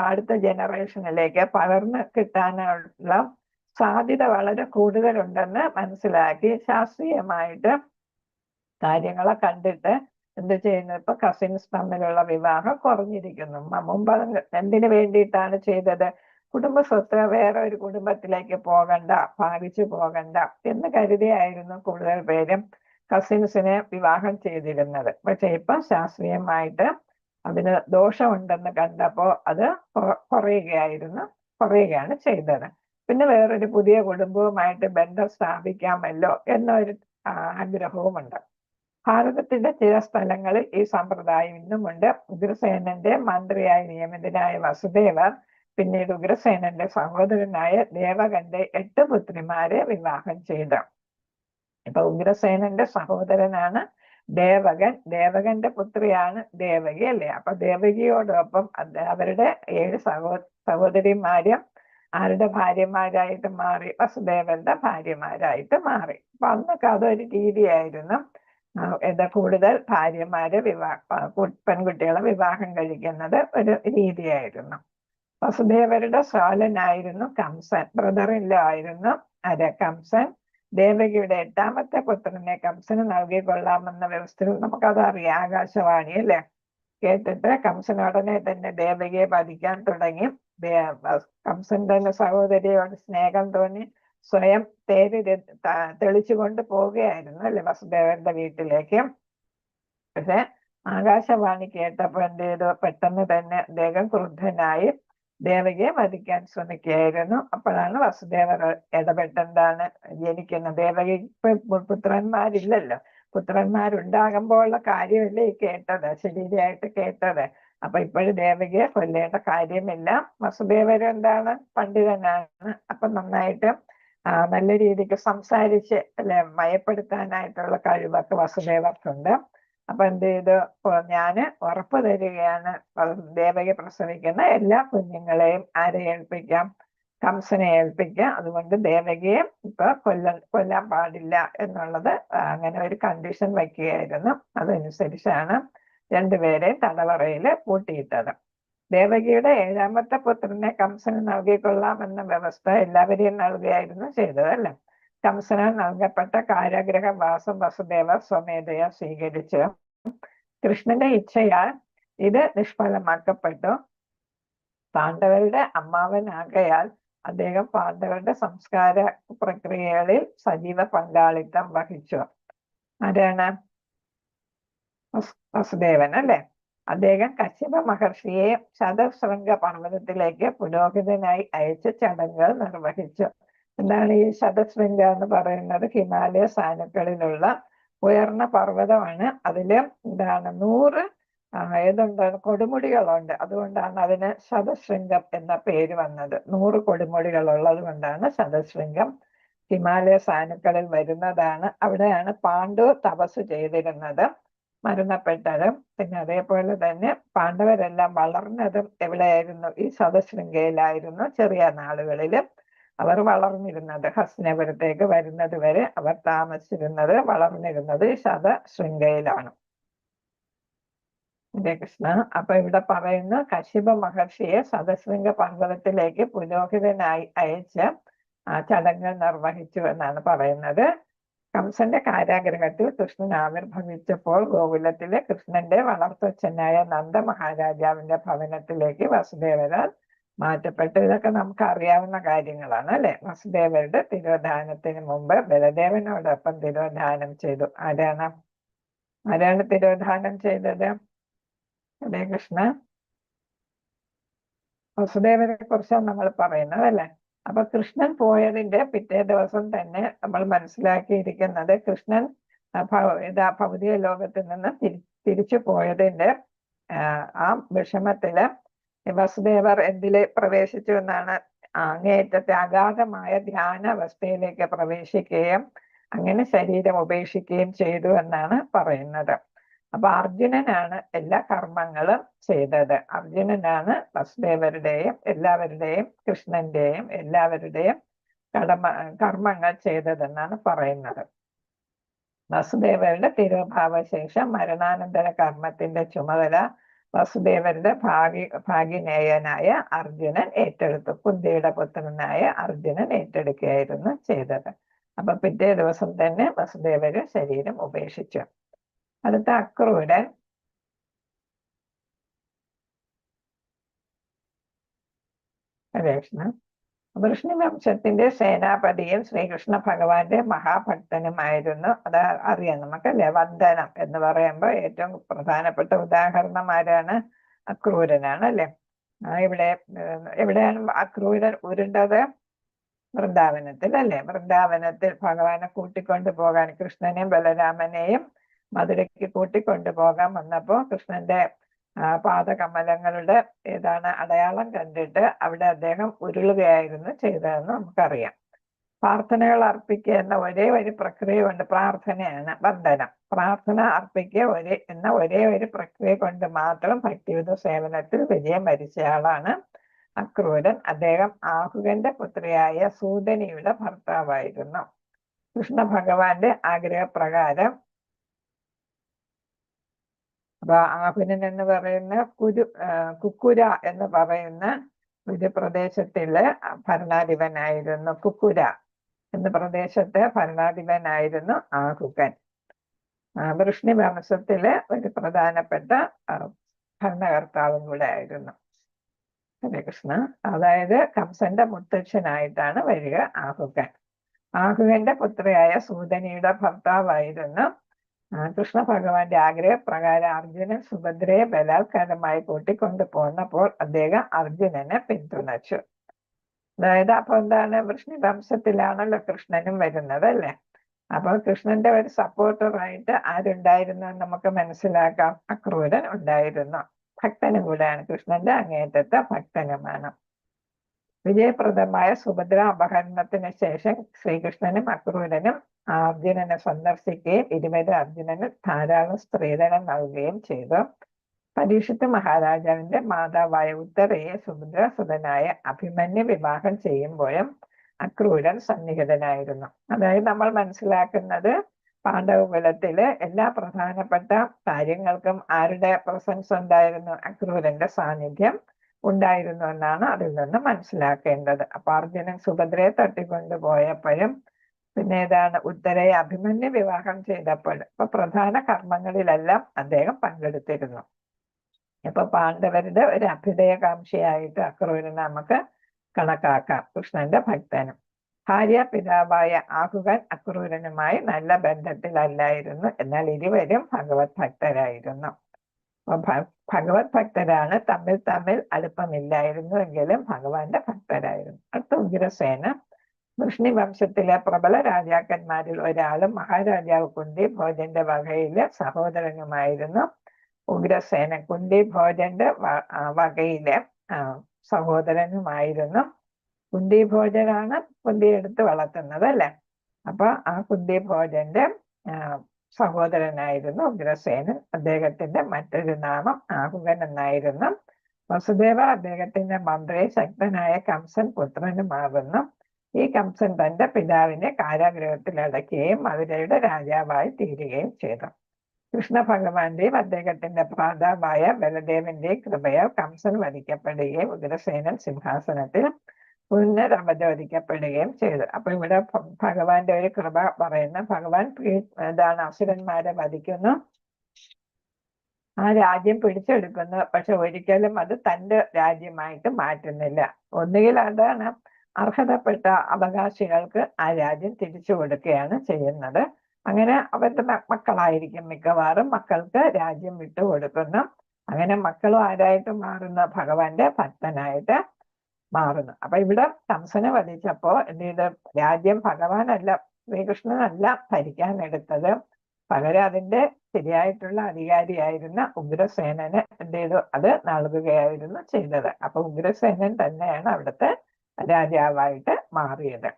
അടുത്ത ജനറേഷനിലേക്ക് പകർന്ന് കിട്ടാനുള്ള സാധ്യത വളരെ കൂടുതലുണ്ടെന്ന് മനസ്സിലാക്കി ശാസ്ത്രീയമായിട്ട് കാര്യങ്ങളെ കണ്ടിട്ട് എന്ത് ചെയ്യുന്നത്? ഇപ്പൊ കസിൻസ് തമ്മിലുള്ള വിവാഹം കുറഞ്ഞിരിക്കുന്നു. മുമ്പ് എന്തിനു വേണ്ടിയിട്ടാണ് ചെയ്തത്? കുടുംബ സ്വത്ത് വേറെ ഒരു കുടുംബത്തിലേക്ക് പോകണ്ട, ഭാഗിച്ചു പോകണ്ട എന്ന് കരുതിയായിരുന്നു കൂടുതൽ പേരും കസിൻസിനെ വിവാഹം ചെയ്തിരുന്നത്. പക്ഷെ ഇപ്പൊ ശാസ്ത്രീയമായിട്ട് അതിന് ദോഷമുണ്ടെന്ന് കണ്ടപ്പോ അത് കുറയുകയാണ് ചെയ്തത്. പിന്നെ വേറൊരു പുതിയ കുടുംബവുമായിട്ട് ബന്ധം സ്ഥാപിക്കാമല്ലോ എന്നൊരു ആഗ്രഹവുമുണ്ട്. ഭാരതത്തിന്റെ ചില സ്ഥലങ്ങളിൽ ഈ സമ്പ്രദായം ഇന്നുമുണ്ട്. ഉഗ്രസേനന്റെ മന്ത്രിയായി നിയമിതനായ വസുദേവർ പിന്നീട് ഉഗ്രസേനന്റെ സഹോദരനായ ദേവകന്റെ 8 പുത്രിമാരെ വിവാഹം ചെയ്തു. ഇപ്പൊ ഉഗ്രസേനന്റെ സഹോദരനാണ് ദേവകന്റെ പുത്രിയാണ് ദേവകി അല്ലേ. അപ്പൊ ദേവകിയോടൊപ്പം അവരുടെ 7 സഹോദരിമാരും ആരുടെ ഭാര്യമാരായിട്ട് മാറി? വസുദേവന്റെ ഭാര്യമാരായിട്ട് മാറി. അപ്പൊ അന്നൊക്കെ അതൊരു രീതിയായിരുന്നു. കൂടുതൽ ഭാര്യമാരെ പെൺകുട്ടികളെ വിവാഹം കഴിക്കുന്നത് ഒരു രീതിയായിരുന്നു. വസുദേവരുടെ ശ്വാലനായിരുന്നു കംസൻ. ബ്രദർ ഇൻ ലോ ആയിരുന്നു കംസൻ. ദേവകിയുടെ 8ാമത്തെ പുത്രനെ കംസന് നൽകിക്കൊള്ളാമെന്ന വ്യവസ്ഥയിൽ നമുക്കതറിയാം. ആകാശവാണി അല്ലെ കേട്ടിട്ട് കംസൻ ഉടനെ തന്നെ ദേവകിയെ വധിക്കാൻ തുടങ്ങി. കംസൻ തന്നെ സഹോദരിയോട് സ്നേഹം തോന്നി സ്വയം തെളിച്ചുകൊണ്ട് പോവുകയായിരുന്നു അല്ലെ വസുദേവന്റെ വീട്ടിലേക്ക്. പക്ഷെ ആകാശവാണി കേട്ടപ്പോ എന്ത് ചെയ്തു? പെട്ടെന്ന് തന്നെ അദ്ദേഹം ക്രുദ്ധനായി ദേവകിയെ വധിക്കാൻ ശ്രമിക്കുകയായിരുന്നു. അപ്പോഴാണ് വസുദേവർ ഇടപെട്ടെന്താണ് ജനിക്കുന്നത്. ദേവകിക്ക് പുത്രന്മാരില്ലല്ലോ. പുത്രന്മാരുണ്ടാകുമ്പോഴുള്ള കാര്യമല്ലേ ഈ കേട്ടത്, ശരീരമായിട്ട് കേട്ടത്. അപ്പൊ ഇപ്പോഴും ദേവകിയെ കൊല്ലേണ്ട കാര്യമില്ല. വസുദേവര് എന്താണ്? പണ്ഡിതനാണ്. അപ്പൊ നന്നായിട്ട് നല്ല രീതിക്ക് സംസാരിച്ച് അല്ലെ മയപ്പെടുത്താനായിട്ടുള്ള കഴിവൊക്കെ വസുദേവർക്കുണ്ട്. അപ്പൊ എന്ത് ചെയ്തു? ഞാന് ഉറപ്പ് തരികയാണ്, ദേവകി പ്രസവിക്കുന്ന എല്ലാ കുഞ്ഞുങ്ങളെയും ആരെ ഏൽപ്പിക്കാം? കംസനെ ഏൽപ്പിക്കാം. അതുകൊണ്ട് ദേവകിയെ ഇപ്പൊ കൊല്ലാൻ പാടില്ല എന്നുള്ളത് അങ്ങനെ ഒരു കണ്ടീഷൻ വയ്ക്കുകയായിരുന്നു. അതനുസരിച്ചാണ് രണ്ടുപേരെയും തടവറയിൽ പൂട്ടിയിട്ടത്. ദേവകിയുടെ 7ാമത്തെ പുത്രനെ കംസന് നൽകിക്കൊള്ളാമെന്ന വ്യവസ്ഥ എല്ലാവരെയും നൽകുകയായിരുന്നു ചെയ്തത് അല്ലെ. കംസന് നൽകപ്പെട്ട കാരാഗ്രഹവാസം വസുദേവർ സ്വമേധയാ സ്വീകരിച്ചു. കൃഷ്ണന്റെ ഇച്ഛയാൽ ഇത് നിഷ്ഫലമാക്കപ്പെട്ടു. പാണ്ഡവരുടെ അമ്മാവനാകയാൽ അദ്ദേഹം പാണ്ഡവരുടെ സംസ്കാര പ്രക്രിയകളിൽ സജീവ പങ്കാളിത്തം വഹിച്ചു. ആരാണ്? വസുദേവൻ അല്ലെ. അദ്ദേഹം കശ്യപ മഹർഷിയെ ശതശൃംഗ പർവ്വതത്തിലേക്ക് പുരോഹിതനായി അയച്ച് ചടങ്ങുകൾ നിർവഹിച്ചു. എന്താണ് ഈ ശതശൃംഗ എന്ന് പറയുന്നത്? ഹിമാലയ സാനുക്കളിലുള്ള ഉയർന്ന പർവ്വതമാണ്. അതില് എന്താണ് 100 കൊടുമുടികളുണ്ട്. അതുകൊണ്ടാണ് അതിന് ശതശൃംഗം എന്ന പേര് വന്നത്. 100 കൊടുമുടികൾ ഉള്ളത് കൊണ്ടാണ് ശതശൃംഗം. ഹിമാലയ സാനുക്കളിൽ വരുന്നതാണ്. അവിടെയാണ് പാണ്ഡു തപസ് ചെയ്തിരുന്നത്, മരണപ്പെട്ടതും. പിന്നെ അതേപോലെ തന്നെ പാണ്ഡവരെല്ലാം വളർന്നതും എവിടെയായിരുന്നു? ഈ ശതശൃംഗയിലായിരുന്നു. ചെറിയ നാളുകളിൽ അവർ വളർന്നിരുന്നത്. ഹസ്തിനപുരത്തേക്ക് വരുന്നത് വരെ അവർ താമസിച്ചിരുന്നത്, വളർന്നിരുന്നത് ശതശൃംഗയിലാണ്. ഹരേ കൃഷ്ണ. അപ്പൊ ഇവിടെ പറയുന്നു കശ്യപ മഹർഷിയെ ശതശൃംഗ പർവ്വതത്തിലേക്ക് പുരോഹിതനായി അയച്ച് ചടങ്ങ് നിർവഹിച്ചു എന്നാണ് പറയുന്നത്. കംസന്റെ കാരാഗ്രഹത്തിൽ കൃഷ്ണൻ ആവിർഭവിച്ചപ്പോൾ ഗോകുലത്തിലെ കൃഷ്ണന്റെ വളർത്തച്ഛനായ നന്ദ മഹാരാജാവിന്റെ ഭവനത്തിലേക്ക് വസുദേവരാൽ മാറ്റപ്പെട്ടു. ഇതൊക്കെ നമുക്ക് അറിയാവുന്ന കാര്യങ്ങളാണ് അല്ലെ. വസുദേവരുടെ തിരോധാനത്തിന് മുമ്പ് ബലദേവനോടൊപ്പം തിരോധാനം ചെയ്തു. ആരാണ് തിരോധാനം ചെയ്തത്? ഹരേ കൃഷ്ണ. വസുദേവരെ കുറിച്ചാണ് നമ്മൾ പറയുന്നത് അല്ലെ. അപ്പൊ കൃഷ്ണൻ പോയതിന്റെ പിറ്റേ ദിവസം തന്നെ നമ്മൾ മനസ്സിലാക്കിയിരിക്കുന്നത് കൃഷ്ണൻ ഭൗതിക ലോകത്തിൽ നിന്ന് തിരിച്ചു പോയതിന്റെ ആ വിഷമത്തില് വസുദേവർ എന്തില് പ്രവേശിച്ചു എന്നാണ്? അങ്ങേയറ്റത്തെ അഗാധമായ ധ്യാനാവസ്ഥയിലേക്ക് പ്രവേശിക്കുകയും അങ്ങനെ ശരീരം ഉപേക്ഷിക്കുകയും ചെയ്തു എന്നാണ് പറയുന്നത്. അപ്പൊ അർജുനനാണ് എല്ലാ കർമ്മങ്ങളും ചെയ്തത്. അർജുനനാണ് വസുദേവരുടെയും എല്ലാവരുടെയും കൃഷ്ണന്റെയും എല്ലാവരുടെയും കർമ്മങ്ങൾ ചെയ്തതെന്നാണ് പറയുന്നത്. വസുദേവരുടെ തിരോഭാവ ശേഷം മരണാനന്തര കർമ്മത്തിന്റെ ചുമതല വസുദേവരുടെ ഭാഗിനേയനായ അർജുനൻ ഏറ്റെടുത്തു. കുന്തിയുടെ പുത്രനായ അർജുനൻ ഏറ്റെടുക്കുകയായിരുന്നു ചെയ്തത്. അപ്പൊ പിറ്റേ ദിവസം തന്നെ വസുദേവര് ശരീരം ഉപേക്ഷിച്ചു. അടുത്ത അക്രൂരൻ. കൃഷ്ണ വൃഷ്ണിവംശത്തിന്റെ സേനാപതിയും ശ്രീകൃഷ്ണ ഭഗവാന്റെ മഹാഭക്തനുമായിരുന്നു. അത് അറിയാം നമുക്കല്ലേ. വന്ദനം എന്ന് പറയുമ്പോൾ ഏറ്റവും പ്രധാനപ്പെട്ട ഉദാഹരണം ആരാണ്? അക്രൂരനാണ് അല്ലെ. എവിടെയാണ് അക്രൂരൻ ഉരുണ്ടത്? വൃന്ദാവനത്തിൽ അല്ലെ. വൃന്ദാവനത്തിൽ ഭഗവാനെ കൂട്ടിക്കൊണ്ടു പോകാൻ കൃഷ്ണനെയും ബലരാമനെയും മധുരയ്ക്ക് കൂട്ടിക്കൊണ്ടു പോകാൻ വന്നപ്പോ കൃഷ്ണന്റെ പാദകമലങ്ങളുടെ അടയാളം കണ്ടിട്ട് അവിടെ അദ്ദേഹം ഉരുളുകയായിരുന്നു ചെയ്തതെന്ന് നമുക്കറിയാം. പ്രാർത്ഥനകൾ അർപ്പിക്കുക എന്ന ഒരേ ഒരു പ്രക്രിയ കൊണ്ട്, പ്രാർത്ഥനയാണ് വന്ദനം, പ്രാർത്ഥന അർപ്പിക്കുക എന്ന ഒരേ ഒരു പ്രക്രിയ കൊണ്ട് മാത്രം ഭക്തിയുത സേവനത്തിൽ വിജയം വരിച്ചയാളാണ് അക്രൂരൻ. അദ്ദേഹം ആഹുകന്റെ പുത്രിയായ സൂതനിയുടെ ഭർത്താവായിരുന്നു. കൃഷ്ണ ഭഗവാന്റെ ആഗ്രഹപ്രകാരം അപ്പൊ ആഹുനൻ എന്ന് പറയുന്ന കുക്കുര എന്ന് പറയുന്ന ഒരു പ്രദേശത്തിലെ ഭരണാധിപനായിരുന്നു. കുക്കുര എന്ന പ്രദേശത്തെ ഭരണാധിപനായിരുന്നു ആഹുകൻ. വൃഷ്ണി വംശത്തിലെ ഒരു പ്രധാനപ്പെട്ട ഭരണകർത്താവും കൂടെ ആയിരുന്നു. ഹരേ കൃഷ്ണ. അതായത് കംസന്റെ മുത്തച്ഛനായിട്ടാണ് വരിക ആഹുകൻ. ആഹുകന്റെ പുത്രിയായ സൂതനിയുടെ ഭർത്താവായിരുന്നു. കൃഷ്ണ ഭഗവാന്റെ ആഗ്രഹപ്രകാരം അർജുനൻ സുഭദ്രയെ ബലാത്കാരമായി കൂട്ടിക്കൊണ്ടു പോന്നപ്പോൾ അദ്ദേഹം അർജുനനെ പിന്തുണച്ചു. അതായത് അപ്പൊ എന്താണ്, വൃഷ്ണി വംശത്തിലാണല്ലോ കൃഷ്ണനും വരുന്നത് അല്ലേ. അപ്പോൾ കൃഷ്ണന്റെ ഒരു സപ്പോർട്ടറായിട്ട് ആരുണ്ടായിരുന്നു എന്ന് നമുക്ക് മനസ്സിലാക്കാം. അക്രൂരൻ ഉണ്ടായിരുന്നു. ഭക്തനും കൂടെയാണ്, കൃഷ്ണന്റെ അങ്ങേറ്റത്തെ ഭക്തനുമാണ്. വിജയപ്രദമായ സുഭദ്ര അപഹരണത്തിന് ശേഷം ശ്രീകൃഷ്ണനും അക്രൂരനും അർജുനനെ സന്ദർശിക്കുകയും ഇരുവരും അർജുനന് ധാരാളം സ്ത്രീധനം നൽകുകയും ചെയ്തു. പരീക്ഷിത്ത് മഹാരാജാവിന്റെ മാതാവായ ഉത്തരയെ സുഭദ്രാസുതനായ അഭിമന്യു വിവാഹം ചെയ്യുമ്പോഴും അക്രൂരൻ സന്നിഹിതനായിരുന്നു. അതായത് നമ്മൾ മനസ്സിലാക്കുന്നത് പാണ്ഡവകുലത്തില് എല്ലാ പ്രധാനപ്പെട്ട കാര്യങ്ങൾക്കും ആരുടെ പ്രസൻസ് ഉണ്ടായിരുന്നു? അക്രൂരന്റെ സാന്നിധ്യം ഉണ്ടായിരുന്നു എന്നാണ് അതിൽ നിന്ന് മനസ്സിലാക്കേണ്ടത്. അപ്പൊ അർജുനൻ സുഭദ്രയെ തട്ടിക്കൊണ്ടുപോയപ്പോഴും പിന്നെ ഏതാണ് ഉത്തരയെ അഭിമന്യു വിവാഹം ചെയ്തപ്പോഴും ഇപ്പൊ പ്രധാന കർമ്മങ്ങളിലെല്ലാം അദ്ദേഹം പങ്കെടുത്തിരുന്നു. ഇപ്പൊ പാണ്ഡവരുടെ ഒരു അഭ്യുദയകാംക്ഷിയായിട്ട് അക്രൂരനെ നമുക്ക് കണക്കാക്കാം. കൃഷ്ണന്റെ ഭക്തനും. ഭാര്യ പിതാവായ ആഹുകൻ അക്രൂരനുമായി നല്ല ബന്ധത്തിലല്ലായിരുന്നു. എന്നാൽ ഇരുവരും ഭഗവത് ഭക്തരായിരുന്നു. ഭഗവത് ഭക്തരാണ്, തമ്മിൽ അടുപ്പമില്ലായിരുന്നു എങ്കിലും ഭഗവാന്റെ ഭക്തരായിരുന്നു. അടുത്ത ഉഗ്രസേന. വൃഷ്ണി വംശത്തിലെ പ്രബല രാജാക്കന്മാരിൽ ഒരാളും മഹാരാജാവ് കുന്തി ഭോജന്റെ വകയിലെ സഹോദരനുമായിരുന്നു ഉഗ്രസേനൻ. കുന്തി ഭോജന്റെ വകയിലെ സഹോദരനുമായിരുന്നു. കുന്തി ഭോജനാണ് കുന്തി എടുത്ത് വളർത്തുന്നത് അല്ലെ. അപ്പൊ ആ കുന്തി ഭോജന്റെ സഹോദരനായിരുന്നു ഉഗ്രസേനൻ. അദ്ദേഹത്തിന്റെ മറ്റൊരു നാമം ആഹുകൻ എന്നായിരുന്നു. വസുദേവ അദ്ദേഹത്തിന്റെ മന്ത്രി ശക്തനായ കംസൻ പുത്രനുമാകുന്നു. ഈ കംസൻ തന്റെ പിതാവിനെ കാരാഗൃഹത്തിൽ അടയ്ക്കുകയും മധുരയുടെ രാജാവായി തീരുകയും ചെയ്തു. കൃഷ്ണ ഭഗവാന്റെയും അദ്ദേഹത്തിന്റെ ഭ്രാതാവായ ബലദേവന്റെയും കൃപയാൽ കംസൻ വധിക്കപ്പെടുകയും ഉഗ്രസേനൻ സിംഹാസനത്തിൽ പുനരവതരിക്കപ്പെടുകയും ചെയ്തു. അപ്പൊ ഇവിടെ ഭഗവാന്റെ ഒരു കൃപ പറയുന്ന, ഭഗവാൻ അസുരന്മാരെ വധിക്കുന്നു, ആ രാജ്യം പിടിച്ചെടുക്കുന്നു. പക്ഷെ ഒരിക്കലും അത് തന്റെ രാജ്യമായിട്ട് മാറ്റുന്നില്ല. ഒന്നുകിൽ അതാണ് അർഹതപ്പെട്ട അവകാശികൾക്ക് ആ രാജ്യം തിരിച്ചു കൊടുക്കുകയാണ് ചെയ്യുന്നത്. അങ്ങനെ അവരുടെ മക്കളായിരിക്കും മിക്കവാറും, മക്കൾക്ക് രാജ്യം വിട്ടുകൊടുക്കുന്നു. അങ്ങനെ മക്കളും ആരായിട്ട് മാറുന്ന ഭഗവാന്റെ ഭക്തനായിട്ട് മാറുന്നു. അപ്പൊ ഇവിടെ കംസനെ വധിച്ചപ്പോ എന്ത് ചെയ്ത്, രാജ്യം ഭഗവാനല്ല ശ്രീകൃഷ്ണനല്ല ഭരിക്കാനെടുത്തത്, പകരം അതിന്റെ ശരിയായിട്ടുള്ള അധികാരിയായിരുന്ന ഉഗ്രസേനന് എന്ത് ചെയ്തു, അത് നൽകുകയായിരുന്നു ചെയ്തത്. അപ്പൊ ഉഗ്രസേനൻ തന്നെയാണ് അവിടുത്തെ രാജാവായിട്ട് മാറിയത്.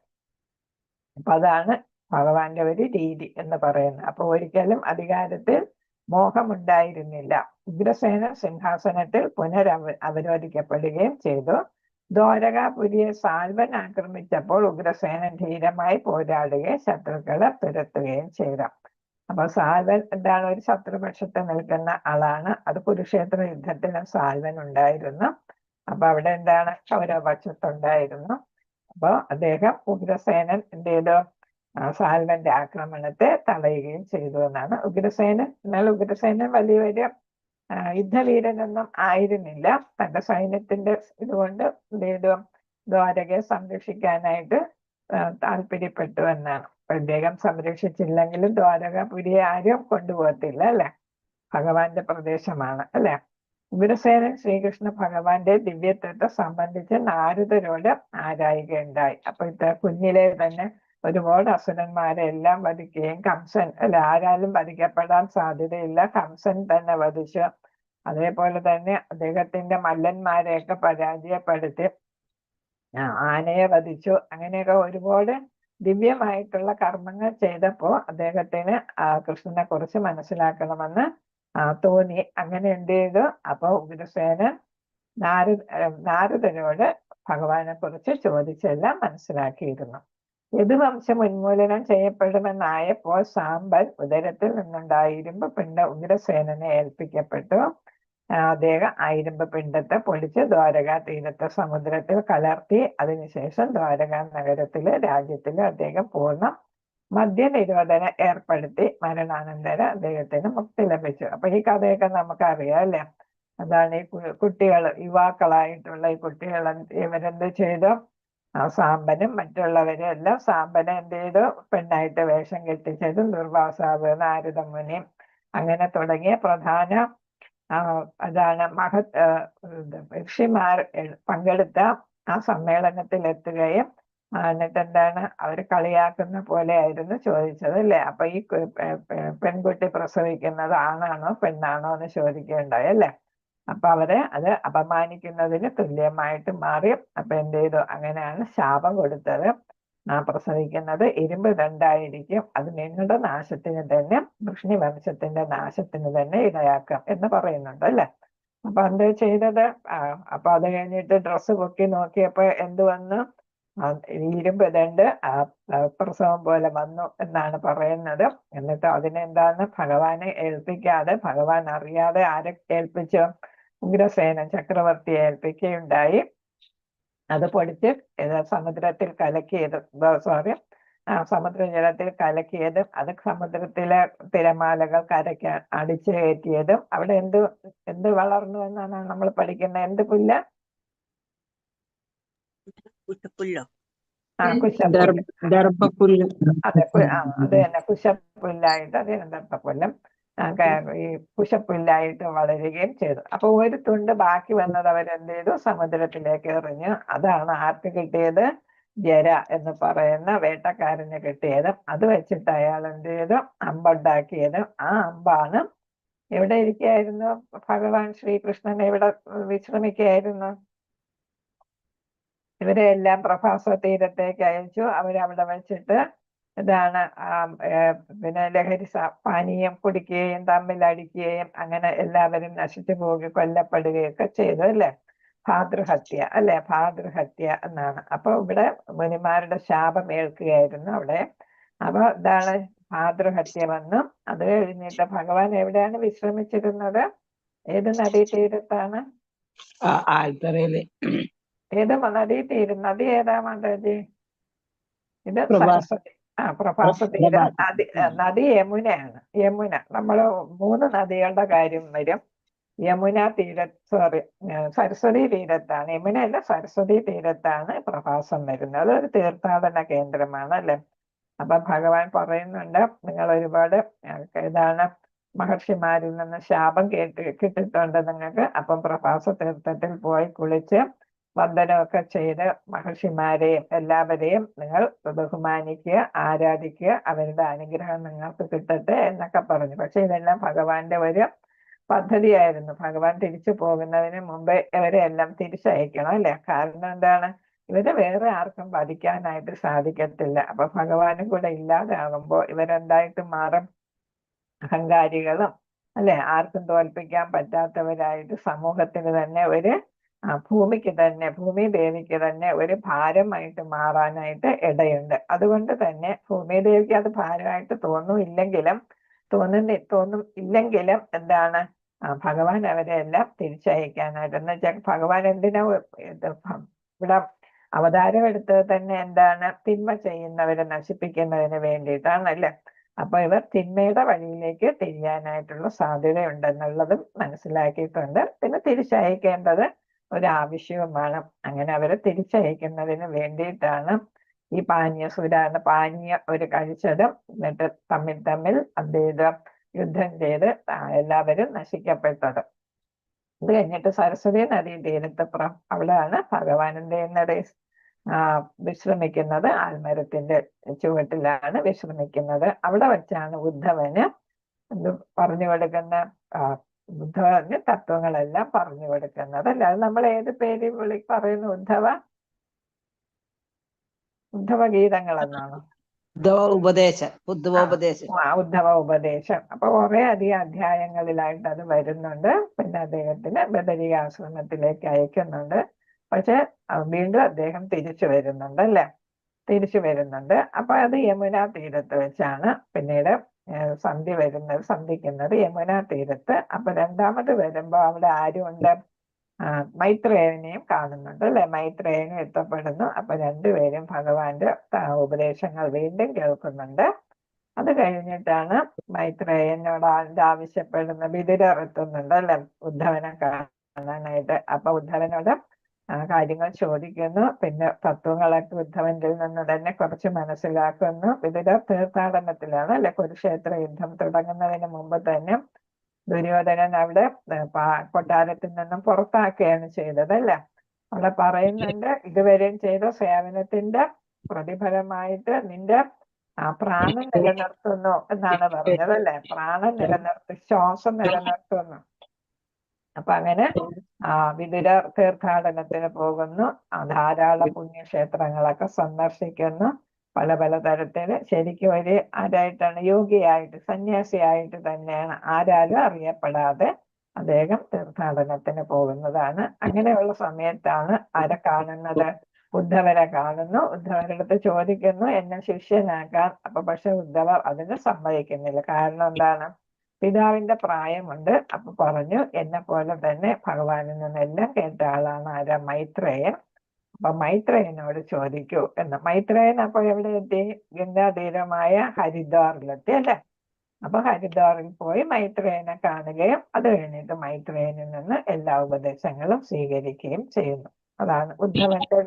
അപ്പൊ അതാണ് ഭഗവാന്റെ ഒരു രീതി എന്ന് പറയുന്നത്. അപ്പൊ ഒരിക്കലും അധികാരത്തിൽ മോഹമുണ്ടായിരുന്നില്ല. ഉഗ്രസേനൻ സിംഹാസനത്തിൽ അവരോധിക്കപ്പെടുകയും ചെയ്തു. ദ്വാരകാപുരിയെ സാൽവൻ ആക്രമിച്ചപ്പോൾ ഉഗ്രസേനൻ ധീരമായി പോരാടുകയും ശത്രുക്കളെ തുരത്തുകയും ചെയ്തു. അപ്പൊ സാൽവൻ എന്താണ്, ഒരു ശത്രുപക്ഷത്ത് നിൽക്കുന്ന ആളാണ്. അത് കുരുക്ഷേത്ര യുദ്ധത്തിലും സാൽവൻ ഉണ്ടായിരുന്നു. അപ്പൊ അവിടെ എന്താണ്, കൗരവപക്ഷത്തുണ്ടായിരുന്നു. അപ്പൊ അദ്ദേഹം ഉഗ്രസേനൻ എന്ത് ചെയ്തു, സാൽവന്റെ ആക്രമണത്തെ തടയുകയും ചെയ്തു എന്നാണ് ഉഗ്രസേനൻ. എന്നാൽ ഉഗ്രസേനൻ വലിയൊരു യുദ്ധവീരനൊന്നും ആയിരുന്നില്ല. തന്റെ സൈന്യത്തിന്റെ ഇതുകൊണ്ട് എന്ത് ചെയ്തു, ദ്വാരകയെ സംരക്ഷിക്കാനായിട്ട് താല്പര്യപ്പെട്ടു എന്നാണ്. അദ്ദേഹം സംരക്ഷിച്ചില്ലെങ്കിലും ദ്വാരകാപുരിയെ ആരും കൊണ്ടുപോകത്തില്ല അല്ലെ, ഭഗവാന്റെ പ്രദേശമാണ് അല്ലെ. ഉഗ്രസേനൻ ശ്രീകൃഷ്ണ ഭഗവാന്റെ ദിവ്യത്വത്തെ സംബന്ധിച്ച് നാരദരോട് ആരായുകയുണ്ടായി. അപ്പൊ കുഞ്ഞിലെ തന്നെ ഒരുപാട് അസുരന്മാരെ എല്ലാം വധിക്കുകയും കംസൻ അല്ലെ, ആരാലും വധിക്കപ്പെടാൻ സാധ്യതയില്ല, കംസൻ തന്നെ വധിച്ചു. അതേപോലെ തന്നെ അദ്ദേഹത്തിന്റെ മല്ലന്മാരെയൊക്കെ പരാജയപ്പെടുത്തി ആനയെ വധിച്ചു. അങ്ങനെയൊക്കെ ഒരുപാട് ദിവ്യമായിട്ടുള്ള കർമ്മങ്ങൾ ചെയ്തപ്പോ അദ്ദേഹത്തിന് കൃഷ്ണനെ കുറിച്ച് മനസ്സിലാക്കണമെന്ന് തോന്നി. അങ്ങനെ എന്ത് ചെയ്തു? അപ്പൊ ഉഗ്രസേനൻ നാരദനോട് ഭഗവാനെ കുറിച്ച് ചോദിച്ചെല്ലാം മനസ്സിലാക്കിയിരുന്നു. യദുവംശം ഉന്മൂലനം ചെയ്യപ്പെടുമെന്നായപ്പോൾ സാമ്പൻ ഉദരത്തിൽ നിന്നുണ്ടായ ഇരുമ്പ് പിണ്ഡം ഉഗ്രസേനനെ ഏൽപ്പിക്കപ്പെട്ടു. അദ്ദേഹം ആ ഇരുമ്പ് പിണ്ഡത്തെ പൊളിച്ച് ദ്വാരകാ തീരത്തെ സമുദ്രത്തിൽ കലർത്തി. അതിനുശേഷം ദ്വാരകാ നഗരത്തില് രാജ്യത്തില് അദ്ദേഹം പൂർണ്ണ മദ്യനിരോധനം ഏർപ്പെടുത്തി. മരണാനന്തരം അദ്ദേഹത്തിന് മുക്തി ലഭിച്ചു. അപ്പൊ ഈ കഥയൊക്കെ നമുക്കറിയാം അല്ലെ? അതാണ് ഈ കുട്ടികൾ, യുവാക്കളായിട്ടുള്ള ഈ കുട്ടികൾ ഇവരെന്ത് ചെയ്തു? സാമ്പനും മറ്റുള്ളവരും എല്ലാം സാമ്പനെ എന്ത് ചെയ്തു? പെണ്ണായിട്ട് വേഷം കെട്ടിച്ചത് ദുർവാസാവ്, നാരദമുനി, അങ്ങനെ തുടങ്ങിയ പ്രധാന അതാണ് ഋഷിമാർ പങ്കെടുത്ത ആ സമ്മേളനത്തിൽ എത്തുകയും എന്നിട്ട് എന്താണ് അവർ കളിയാക്കുന്ന പോലെ ആയിരുന്നു ചോദിച്ചത് അല്ലേ? അപ്പൊ ഈ പെൺകുട്ടി പ്രസവിക്കുന്നത് ആണാണോ പെണ്ണാണോ എന്ന് ചോദിക്കുകയുണ്ടായി അല്ലേ? അപ്പൊ അവരെ അത് അപമാനിക്കുന്നതിന് തുല്യമായിട്ട് മാറി. അപ്പൊ എന്ത് ചെയ്തു? അങ്ങനെയാണ് ശാപം കൊടുത്തത്. പ്രസവിക്കുന്നത് ഇരുമ്പ് ദണ്ടായിരിക്കും, അത് നിങ്ങളുടെ നാശത്തിന് തന്നെ, വൃഷ്ണി വംശത്തിന്റെ നാശത്തിന് തന്നെ ഇടയാക്കാം എന്ന് പറയുന്നുണ്ട് അല്ലെ? അപ്പൊ എന്ത് ചെയ്തത്? അപ്പൊ അത് കഴിഞ്ഞിട്ട് ഡ്രസ്സ് പൊക്കി നോക്കിയപ്പോ എന്ത് വന്നു? ഇരുമ്പ് ദണ്ട് പ്രസവം പോലെ വന്നു എന്നാണ് പറയുന്നത്. എന്നിട്ട് അതിനെന്താണ്? ഭഗവാനെ ഏൽപ്പിക്കാതെ, ഭഗവാൻ അറിയാതെ ആരെ ഏൽപ്പിച്ചു? ഉഗ്രസേനൻ ചക്രവർത്തിയെ ഏൽപ്പിക്കുകയുണ്ടായി. അത് പൊടിച്ച് സമുദ്രത്തിൽ കലക്കിയത്, സമുദ്രജലത്തിൽ കലക്കിയതും അത് സമുദ്രത്തിലെ തിരമാലകൾ കരയ്ക്ക് അടിച്ചു കയറ്റിയതും അവിടെ എന്ത് വളർന്നു എന്നാണ് നമ്മൾ പഠിക്കുന്നത്? എന്ത് പുല്ല്? കുറ്റപ്പുല്ലോ? കുശപ്പുല്ല്. ദർഭപ്പുല്ല്. അതെ, അത് തന്നെ കുശപ്പുല്ലായിട്ട്, അത് ദർഭപ്പുല്ലും ഈ കുശപ്പുല്ലായിട്ട് വളരുകയും ചെയ്തു. അപ്പൊ ഒരു തുണ്ട് ബാക്കി വന്നത് അവരെന്ത് ചെയ്തു? സമുദ്രത്തിലേക്ക് എറിഞ്ഞു. അതാണ് ആർക്ക് കിട്ടിയത്? ജര എന്ന് പറയുന്ന വേട്ടക്കാരന് കിട്ടിയത്. അത് വെച്ചിട്ട് അയാൾ എന്ത് ചെയ്തു? അമ്പുണ്ടാക്കിയത്. ആ അമ്പാണ് എവിടെ ഇരിക്കുകയായിരുന്നു? ഭഗവാൻ ശ്രീകൃഷ്ണൻ എവിടെ വിശ്രമിക്കുകയായിരുന്നു? ഇവരെ എല്ലാം പ്രഭാസ തീരത്തേക്ക് അയച്ചു. അവരവിടെ വെച്ചിട്ട് ഇതാണ് പിന്നെ ലഹരി പാനീയം കുടിക്കുകയും തമ്മിലടിക്കുകയും അങ്ങനെ എല്ലാവരും നശിച്ചു പോവുകയും കൊല്ലപ്പെടുകയൊക്കെ ചെയ്തു അല്ലെ? ഭാതൃഹത്യ അല്ലെ? ഭാതൃഹത്യ എന്നാണ്. അപ്പൊ ഇവിടെ മുനിമാരുടെ ശാപം ഏൽക്കുകയായിരുന്നു അവിടെ. അപ്പൊ ഇതാണ് ഭാതൃഹത്യ വന്നു. അത് കഴിഞ്ഞിട്ട് ഭഗവാൻ എവിടെയാണ് വിശ്രമിച്ചിരുന്നത്? ഏത് നദീതീരത്താണ്? ആൽത്തറയില്. ഏത് നദീതീരം? നദി ഏതാ മാതാജി? ഇത് പ്രഭാസ്. സരസ്വതി. പ്രഭാസ തീരം. നദി യമുനയാണ്. യമുന. നമ്മള് 3 നദികളുടെ കാര്യം വരും. യമുന സരസ്വതി തീരത്താണ്. യമുന അല്ല, സരസ്വതി തീരത്താണ് പ്രഭാസം വരുന്നത്. അതൊരു തീർത്ഥാടന കേന്ദ്രമാണ് അല്ലെ? അപ്പൊ ഭഗവാൻ പറയുന്നുണ്ട്, നിങ്ങൾ ഒരുപാട് ഇതാണ് മഹർഷിമാരിൽ നിന്ന് ശാപം കിട്ടിയിട്ടുണ്ട് നിങ്ങൾക്ക്. അപ്പം പ്രഭാസ തീർത്ഥത്തിൽ പോയി കുളിച്ച് വന്ദനമൊക്കെ ചെയ്ത് മഹർഷിമാരെയും എല്ലാവരെയും നിങ്ങൾ ബഹുമാനിക്കുക, ആരാധിക്കുക, അവരുടെ അനുഗ്രഹം നിങ്ങൾക്ക് കിട്ടട്ടെ എന്നൊക്കെ പറഞ്ഞു. പക്ഷെ ഇതെല്ലാം ഭഗവാന്റെ ഒരു പദ്ധതിയായിരുന്നു. ഭഗവാൻ തിരിച്ചു പോകുന്നതിന് മുമ്പേ ഇവരെ എല്ലാം തിരിച്ചയക്കണം അല്ലെ? കാരണം എന്താണ്? ഇവരെ വേറെ ആർക്കും വധിക്കാനായിട്ട് സാധിക്കത്തില്ല. അപ്പൊ ഭഗവാനും കൂടെ ഇല്ലാതാകുമ്പോ ഇവരെന്തായിട്ട് മാറും? അഹങ്കാരികളും അല്ലെ? ആർക്കും തോൽപ്പിക്കാൻ പറ്റാത്തവരായിട്ട് സമൂഹത്തിന് തന്നെ ഒരു ഭൂമിക്ക് തന്നെ, ഭൂമി ദേവിക്ക് തന്നെ ഒരു ഭാരമായിട്ട് മാറാനായിട്ട് ഇടയുണ്ട്. അതുകൊണ്ട് തന്നെ ഭൂമി ദേവിക്ക് അത് ഭാരമായിട്ട് തോന്നും ഇല്ലെങ്കിലും എന്താണ്? ഭഗവാൻ അവരെ എല്ലാം തിരിച്ചയക്കാനായിട്ട്, എന്ന് വെച്ചാൽ ഭഗവാൻ എന്തിനാ ഇവിടെ അവതാരം എടുത്തത് തന്നെ എന്താണ്? തിന്മ ചെയ്യുന്നവരെ നശിപ്പിക്കുന്നതിന് വേണ്ടിയിട്ടാണ് അല്ലെ? അപ്പൊ ഇവർ തിന്മയുടെ വഴിയിലേക്ക് തിരിയാനായിട്ടുള്ള സാധ്യതയുണ്ടെന്നുള്ളതും മനസ്സിലാക്കിയിട്ടുണ്ട്. പിന്നെ തിരിച്ചയക്കേണ്ടത് ഒരാവശ്യവുമാണ്. അങ്ങനെ അവരെ തിരിച്ചയക്കുന്നതിന് വേണ്ടിയിട്ടാണ് ഈ പാനീയം ഒരു കഴിച്ചതും എന്നിട്ട് തമ്മിൽ എന്ത് ചെയ്ത് യുദ്ധം ചെയ്ത് എല്ലാവരും നശിക്കപ്പെട്ടത്. ഇത് കഴിഞ്ഞിട്ട് സരസ്വതി നദീ തീരത്തപ്പുറം അവിടെയാണ് ഭഗവാൻ എന്ത് ചെയ്യുന്നത്? വിശ്രമിക്കുന്നത്. ആൽമരത്തിന്റെ ചുവട്ടിലാണ് വിശ്രമിക്കുന്നത്. അവിടെ വെച്ചാണ് ഉദ്ധവന് പറഞ്ഞു കൊടുക്കുന്ന ഉദ്ധവന് തത്വങ്ങളെല്ലാം പറഞ്ഞു കൊടുക്കുന്നത്. അല്ലാതെ നമ്മൾ ഏത് പേര് പറയുന്നു? ഉദ്ധവഗീതങ്ങൾ എന്നാണ്. ഉദ്ധവോപദേശം. ഉദ്ധവ ഉപദേശം. അപ്പൊ കുറെ അധികം അധ്യായങ്ങളിലായിട്ട് അത് വരുന്നുണ്ട്. പിന്നെ അദ്ദേഹത്തിന് ബദരികാശ്രമത്തിലേക്ക് അയക്കുന്നുണ്ട്. പക്ഷെ വീണ്ടും അദ്ദേഹം തിരിച്ചു വരുന്നുണ്ട് അല്ലെ, തിരിച്ചു വരുന്നുണ്ട്. അപ്പൊ അത് യമുന തീരത്ത് വെച്ചാണ് പിന്നീട് സന്ധിക്കുന്നത് യമുന തീരത്ത്. അപ്പൊ രണ്ടാമത് വരുമ്പോ അവിടെ ആരുമുണ്ട്? മൈത്രേയനെയും കാണുന്നുണ്ട് അല്ലെ, മൈത്രേയനും എത്തപ്പെടുന്നു. അപ്പൊ രണ്ടുപേരും ഭഗവാന്റെ ഉപദേശങ്ങൾ വീണ്ടും കേൾക്കുന്നുണ്ട്. അത് കഴിഞ്ഞിട്ടാണ് മൈത്രേയനോട് ആവശ്യപ്പെടുന്ന വിതുരർ എത്തുന്നുണ്ട് അല്ലെ, ഉദ്ധവനെ കാണാനായിട്ട്. അപ്പൊ ഉദ്ധവനോട് കാര്യങ്ങൾ ചോദിക്കുന്നു. പിന്നെ തത്വങ്ങളൊക്കെ ഉദ്ധവനിൽ നിന്ന് തന്നെ കുറച്ച് മനസ്സിലാക്കുന്നു. വിതുരർ തീർത്ഥാടനത്തിലാണ് അല്ലെ, കുരുക്ഷേത്ര യുദ്ധം തുടങ്ങുന്നതിന് മുമ്പ് തന്നെ ദുര്യോധനൻ അവിടെ കൊട്ടാരത്തിൽ നിന്നും പുറത്താക്കുകയാണ് ചെയ്തത് അല്ലെ. അവിടെ പറയുന്നുണ്ട്, ഇതുവരെയും ചെയ്ത സേവനത്തിന്റെ പ്രതിഫലമായിട്ട് നിന്റെ പ്രാണൻ നിലനിർത്തുന്നു എന്നാണ് പറഞ്ഞത് അല്ലെ. പ്രാണൻ നിലനിർത്തി, ശ്വാസം നിലനിർത്തുന്നു. അപ്പൊ അങ്ങനെ വിതുര തീർത്ഥാടനത്തിന് പോകുന്നു. ധാരാളം പുണ്യക്ഷേത്രങ്ങളൊക്കെ സന്ദർശിക്കുന്നു. പല പല തരത്തില് ശരിക്കും ഒരു ആരായിട്ടാണ്? യോഗിയായിട്ട്, സന്യാസിയായിട്ട് തന്നെയാണ്, ആരാലും അറിയപ്പെടാതെ അദ്ദേഹം തീർത്ഥാടനത്തിന് പോകുന്നതാണ്. അങ്ങനെയുള്ള സമയത്താണ് ആരെ കാണുന്നത്? ഉദ്ധവരെ കാണുന്നു. ഉദ്ധവരടുത്ത് ചോദിക്കുന്നു, എന്നെ ശിഷ്യനാക്കാൻ. അപ്പൊ പക്ഷെ ഉദ്ധവർ അതിന് സമ്മതിക്കുന്നില്ല. കാരണം എന്താണ്? പിതാവിന്റെ പ്രായമുണ്ട്. അപ്പൊ പറഞ്ഞു, എന്നെ പോലെ തന്നെ ഭഗവാനിൽ നിന്നെല്ലാം കേട്ട ആളാണ് ആരാ? മൈത്രേയൻ. അപ്പൊ മൈത്രേയനോട് ചോദിക്കൂ എന്ന്. മൈത്രേയൻ അപ്പൊ എവിടെ എത്തി? ഗംഗാതീരമായ ഹരിദ്വാറിലെത്തി അല്ലെ. അപ്പൊ ഹരിദ്വാറിൽ പോയി മൈത്രേയനെ കാണുകയും അത് കഴിഞ്ഞിട്ട് മൈത്രേയനിൽ നിന്ന് എല്ലാ ഉപദേശങ്ങളും സ്വീകരിക്കുകയും ചെയ്യുന്നു. അതാണ് ഉദ്ധവന്റെ